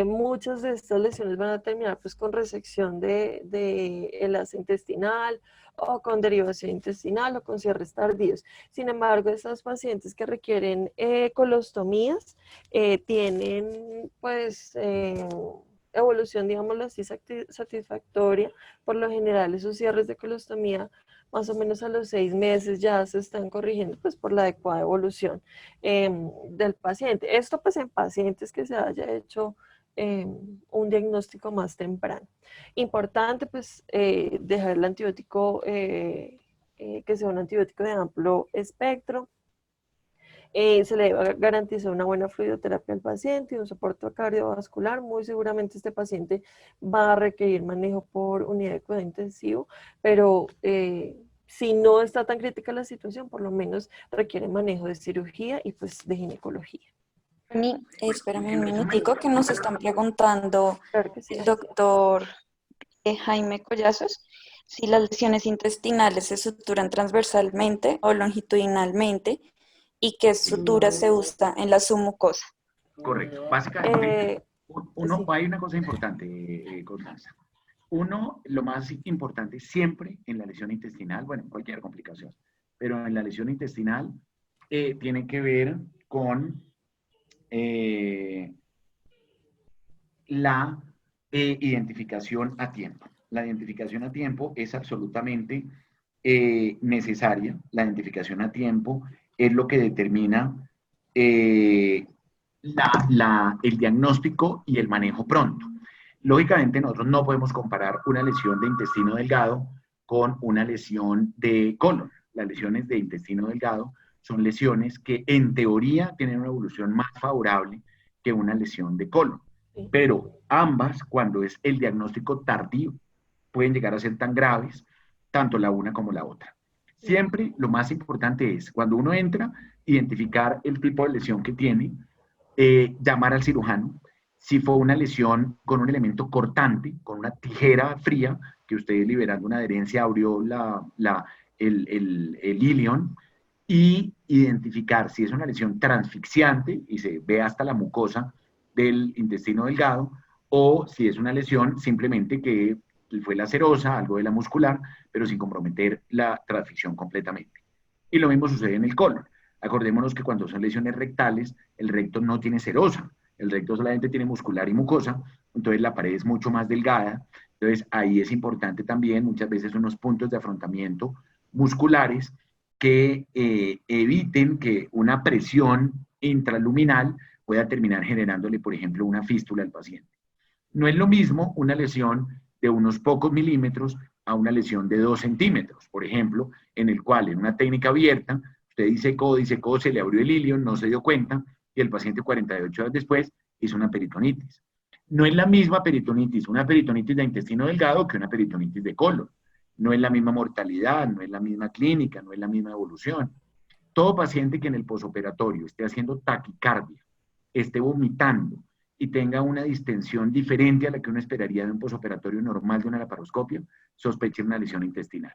Muchas de estas lesiones van a terminar pues con resección de el asa intestinal o con derivación intestinal o con cierres tardíos. Sin embargo, estas pacientes que requieren colostomías tienen pues evolución, digámoslo así, satisfactoria. Por lo general, esos cierres de colostomía más o menos a los 6 meses ya se están corrigiendo pues por la adecuada evolución del paciente. Esto pues en pacientes que se haya hecho un diagnóstico más temprano. Importante pues dejar el antibiótico que sea un antibiótico de amplio espectro. Se le debe garantizar una buena fluidoterapia al paciente y un soporte cardiovascular. Muy seguramente este paciente va a requerir manejo por unidad de cuidado intensivo, pero si no está tan crítica la situación, por lo menos requiere manejo de cirugía y pues de ginecología. Espérame un minutico que nos están preguntando Claro que sí. el doctor Jaime Collazos si las lesiones intestinales se suturan transversalmente o longitudinalmente y qué sutura se usa en la submucosa. Correcto. Básicamente, Sí. hay una cosa importante, Constanza. Uno, lo más importante siempre en la lesión intestinal, bueno, en cualquier complicación, pero en la lesión intestinal tiene que ver con la identificación a tiempo. La identificación a tiempo es absolutamente necesaria. La identificación a tiempo es lo que determina el diagnóstico y el manejo pronto. Lógicamente, nosotros no podemos comparar una lesión de intestino delgado con una lesión de colon. Las lesiones de intestino delgado son lesiones que en teoría tienen una evolución más favorable que una lesión de colon. Pero ambas, cuando es el diagnóstico tardío, pueden llegar a ser tan graves, tanto la una como la otra. Siempre lo más importante es, cuando uno entra, identificar el tipo de lesión que tiene, llamar al cirujano. Si fue una lesión con un elemento cortante, con una tijera fría, que usted liberando una adherencia abrió el ilion, y identificar si es una lesión transfixiante y se ve hasta la mucosa del intestino delgado, o si es una lesión simplemente que fue lacerosa, algo de la muscular, pero sin comprometer la transficción completamente. Y lo mismo sucede en el colon. Acordémonos que cuando son lesiones rectales, el recto no tiene serosa, el recto solamente tiene muscular y mucosa, entonces la pared es mucho más delgada. Entonces ahí es importante también muchas veces unos puntos de afrontamiento musculares que eviten que una presión intraluminal pueda terminar generándole, por ejemplo, una fístula al paciente. No es lo mismo una lesión de unos pocos milímetros a una lesión de 2 centímetros, por ejemplo, en el cual en una técnica abierta, usted disecó, se le abrió el ilion, no se dio cuenta, y el paciente 48 horas después hizo una peritonitis. No es la misma peritonitis, una peritonitis de intestino delgado que una peritonitis de colon. No es la misma mortalidad, no es la misma clínica, no es la misma evolución. Todo paciente que en el posoperatorio esté haciendo taquicardia, esté vomitando y tenga una distensión diferente a la que uno esperaría de un posoperatorio normal de una laparoscopia, sospeche una lesión intestinal.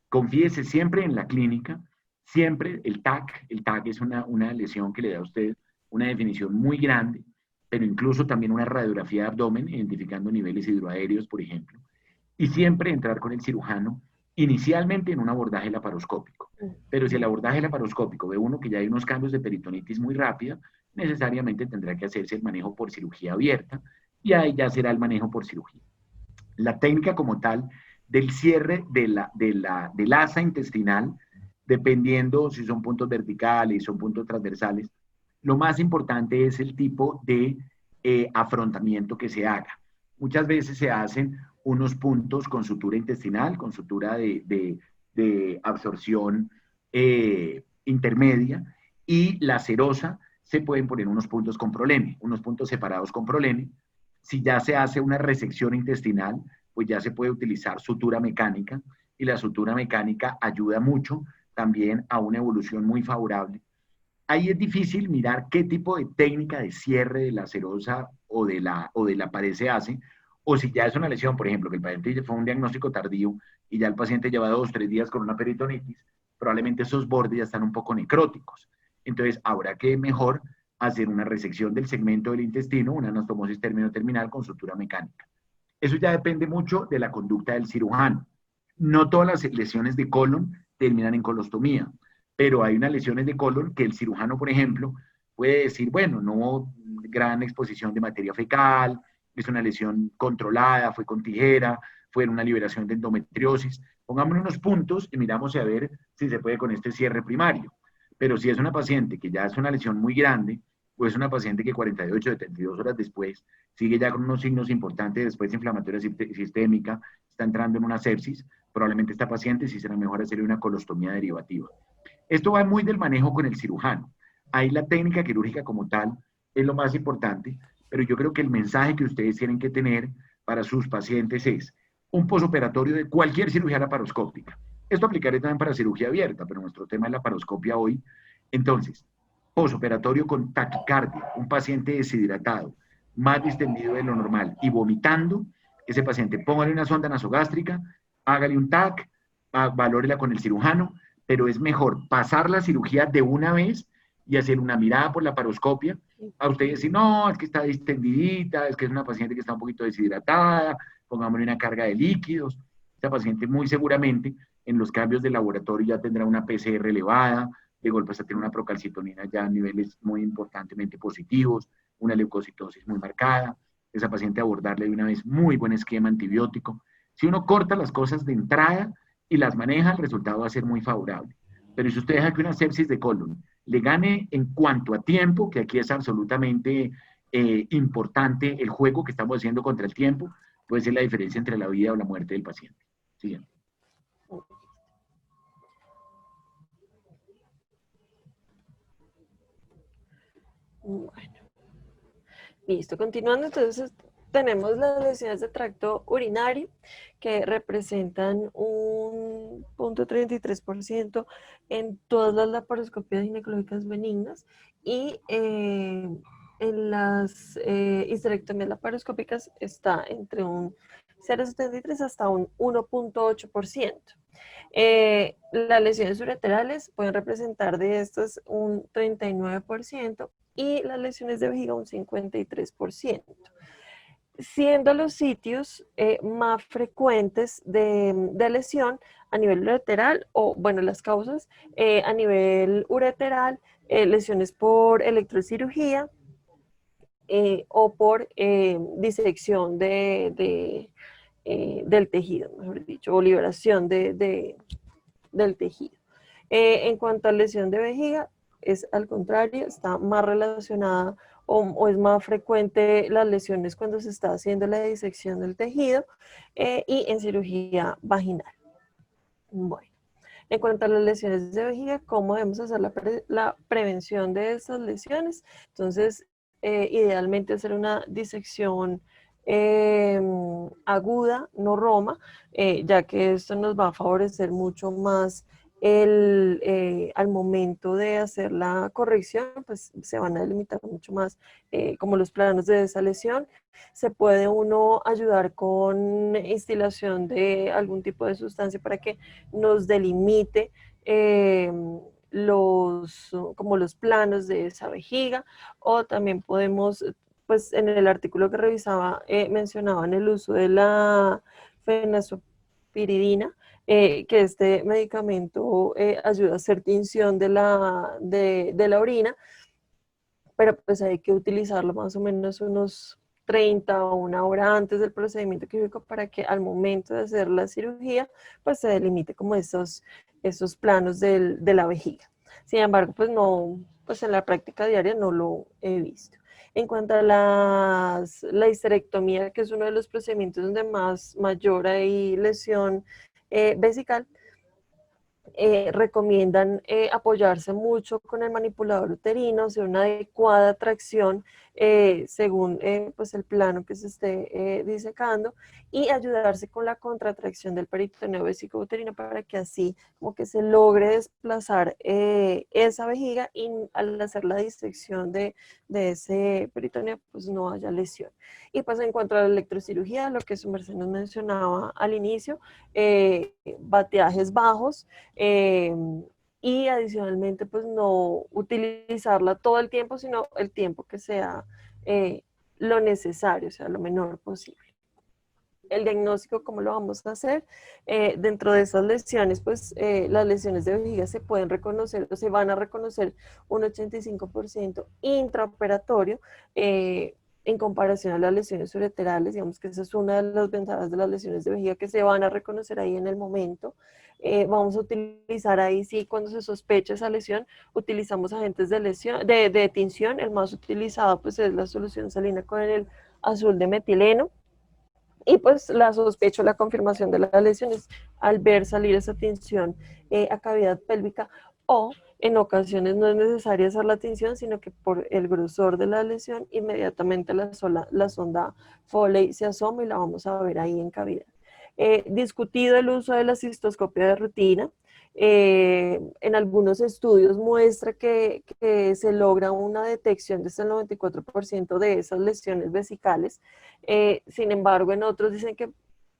Confíese siempre en la clínica, siempre el TAC es una lesión que le da a usted una definición muy grande, pero incluso también una radiografía de abdomen, identificando niveles hidroaéreos, por ejemplo, y siempre entrar con el cirujano, inicialmente en un abordaje laparoscópico. Pero si el abordaje laparoscópico ve uno que ya hay unos cambios de peritonitis muy rápida, necesariamente tendrá que hacerse el manejo por cirugía abierta, y ahí ya será el manejo por cirugía. La técnica como tal del cierre del asa intestinal, dependiendo si son puntos verticales, son puntos transversales, lo más importante es el tipo de afrontamiento que se haga. Muchas veces se hacen unos puntos con sutura intestinal, con sutura de absorción intermedia, y la serosa se pueden poner unos puntos con prolene, unos puntos separados con prolene. Si ya se hace una resección intestinal, pues ya se puede utilizar sutura mecánica, y la sutura mecánica ayuda mucho también a una evolución muy favorable. Ahí es difícil mirar qué tipo de técnica de cierre de la serosa o de la pared se hace, o si ya es una lesión, por ejemplo, que el paciente fue un diagnóstico tardío y ya el paciente lleva 2 o 3 días con una peritonitis, probablemente esos bordes ya están un poco necróticos. Entonces, habrá que mejor hacer una resección del segmento del intestino, una anastomosis terminal con sutura mecánica. Eso ya depende mucho de la conducta del cirujano. No todas las lesiones de colon terminan en colostomía, pero hay unas lesiones de colon que el cirujano, por ejemplo, puede decir, bueno, no hubo gran exposición de materia fecal, es una lesión controlada, fue con tijera, fue una liberación de endometriosis. Pongámosle unos puntos y miramos a ver si se puede con este cierre primario. Pero si es una paciente que ya es una lesión muy grande, o es una paciente que 48, 72 horas después sigue ya con unos signos importantes después de inflamatoria sistémica, está entrando en una sepsis, probablemente esta paciente sí será mejor hacerle una colostomía derivativa. Esto va muy del manejo con el cirujano. Ahí la técnica quirúrgica como tal es lo más importante, pero yo creo que el mensaje que ustedes tienen que tener para sus pacientes es un posoperatorio de cualquier cirugía laparoscópica. Esto aplicaré también para cirugía abierta, pero nuestro tema es la laparoscopia hoy. Entonces, posoperatorio con taquicardia, un paciente deshidratado, más distendido de lo normal y vomitando, ese paciente póngale una sonda nasogástrica, hágale un TAC, valórela con el cirujano, pero es mejor pasar la cirugía de una vez y hacer una mirada por la laparoscopia. A ustedes decir, no, es que está distendidita, es que es una paciente que está un poquito deshidratada, pongámosle una carga de líquidos. Esta paciente muy seguramente en los cambios de laboratorio ya tendrá una PCR elevada, de golpe hasta tener una procalcitonina ya a niveles muy importantemente positivos, una leucocitosis muy marcada, esa paciente abordarle de una vez muy buen esquema antibiótico. Si uno corta las cosas de entrada y las maneja, el resultado va a ser muy favorable. Pero si usted deja que una sepsis de colon le gane en cuanto a tiempo, que aquí es absolutamente importante el juego que estamos haciendo contra el tiempo, puede ser la diferencia entre la vida o la muerte del paciente. Siguiente. Bueno, listo. Continuando, entonces tenemos las lesiones de tracto urinario que representan un 0.33% en todas las laparoscopias ginecológicas benignas, y en las histerectomías laparoscópicas está entre un 0.73 hasta un 1.8%. Las lesiones ureterales pueden representar de estas un 39% y las lesiones de vejiga un 53%, siendo los sitios más frecuentes de lesión a nivel ureteral, o bueno, las causas a nivel ureteral, lesiones por electrocirugía o por disección del tejido, mejor dicho, o liberación del tejido. En cuanto a lesión de vejiga, es al contrario, está más relacionada o es más frecuente las lesiones cuando se está haciendo la disección del tejido y en cirugía vaginal. Bueno, en cuanto a las lesiones de vejiga, ¿cómo debemos hacer la prevención de estas lesiones? Entonces, idealmente hacer una disección aguda, no roma, ya que esto nos va a favorecer mucho más al momento de hacer la corrección, pues se van a delimitar mucho más como los planos de esa lesión. Se puede uno ayudar con instilación de algún tipo de sustancia para que nos delimite como los planos de esa vejiga, o también podemos, pues en el artículo que revisaba, mencionaban el uso de la fenazopiridina, que este medicamento ayuda a hacer tinción de la orina, pero pues hay que utilizarlo más o menos unos 30 o una hora antes del procedimiento quirúrgico para que al momento de hacer la cirugía, pues se delimite como esos planos de la vejiga. Sin embargo, pues no, pues en la práctica diaria no lo he visto. En cuanto a la histerectomía, que es uno de los procedimientos donde mayor hay lesión vesical, recomiendan apoyarse mucho con el manipulador uterino, hacer una adecuada tracción según pues el plano que se esté disecando, y ayudarse con la contratracción del peritoneo vesicouterino para que así como que se logre desplazar esa vejiga, y al hacer la disección de ese peritoneo pues no haya lesión. Y pues en cuanto a la electrocirugía, lo que su merced nos mencionaba al inicio, bateajes bajos, eh, y adicionalmente pues no utilizarla todo el tiempo, sino el tiempo que sea lo necesario, o sea, lo menor posible. El diagnóstico, ¿cómo lo vamos a hacer? Dentro de esas lesiones, pues las lesiones de vejiga se pueden reconocer, o se van a reconocer un 85% intraoperatorio, en comparación a las lesiones ureterales. Digamos que esa es una de las ventajas de las lesiones de vejiga, que se van a reconocer ahí en el momento. Vamos a utilizar ahí, sí, cuando se sospecha esa lesión, utilizamos agentes de tinción. El más utilizado pues es la solución salina con el azul de metileno. Y pues la sospecha, la confirmación de las lesiones al ver salir esa tinción a cavidad pélvica, o en ocasiones no es necesaria hacer la tinción, sino que por el grosor de la lesión inmediatamente la sonda Foley se asoma y la vamos a ver ahí en cavidad. Discutido el uso de la cistoscopia de rutina. En algunos estudios muestra que se logra una detección de hasta el 94% de esas lesiones vesicales. Sin embargo, en otros dicen que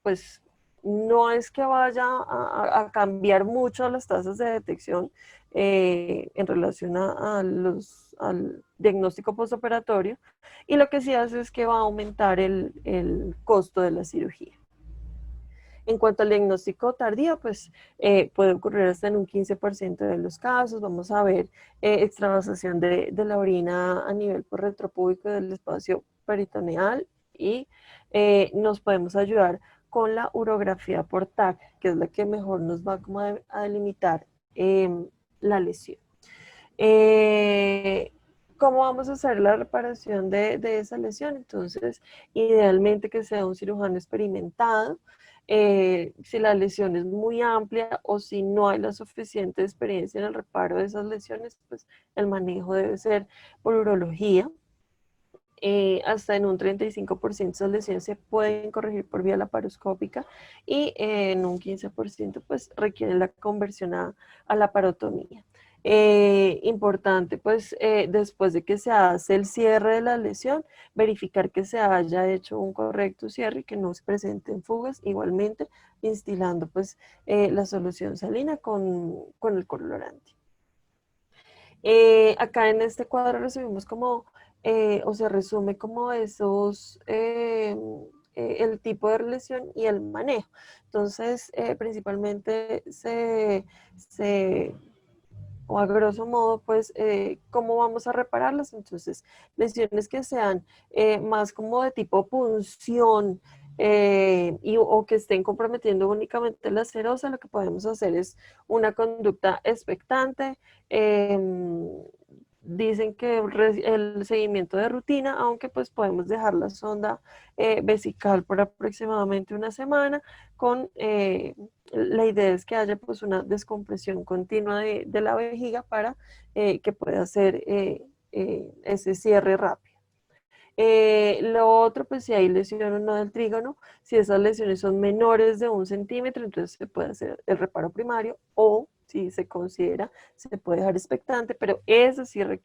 pues no es que vaya a cambiar mucho las tasas de detección en relación al diagnóstico postoperatorio, y lo que sí hace es que va a aumentar el costo de la cirugía. En cuanto al diagnóstico tardío, pues puede ocurrir hasta en un 15% de los casos. Vamos a ver extravasación de la orina a nivel retropúbico del espacio peritoneal, y nos podemos ayudar con la urografía por TAC, que es la que mejor nos va como a delimitar la lesión. ¿Cómo vamos a hacer la reparación de esa lesión? Entonces, idealmente que sea un cirujano experimentado. Si la lesión es muy amplia o si no hay la suficiente experiencia en el reparo de esas lesiones, pues el manejo debe ser por urología. Hasta en un 35% de esas lesiones se pueden corregir por vía laparoscópica, y en un 15% pues requieren la conversión a laparotomía. Importante pues después de que se hace el cierre de la lesión, verificar que se haya hecho un correcto cierre y que no se presenten fugas, igualmente instilando pues la solución salina con el colorante. Acá en este cuadro recibimos como, o se resume como el tipo de lesión y el manejo. Entonces, principalmente o a grosso modo, pues, ¿cómo vamos a repararlas? Entonces, lesiones que sean más como de tipo punción, o que estén comprometiendo únicamente la serosa, lo que podemos hacer es una conducta expectante. Dicen que el seguimiento de rutina, aunque pues podemos dejar la sonda vesical por aproximadamente una semana, con la idea es que haya pues una descompresión continua de la vejiga para que pueda hacer ese cierre rápido. Lo otro, pues si hay lesión o no del trígono, si esas lesiones son menores de 1 centímetro, entonces se puede hacer el reparo primario o si se considera, se puede dejar expectante, pero eso sí requiere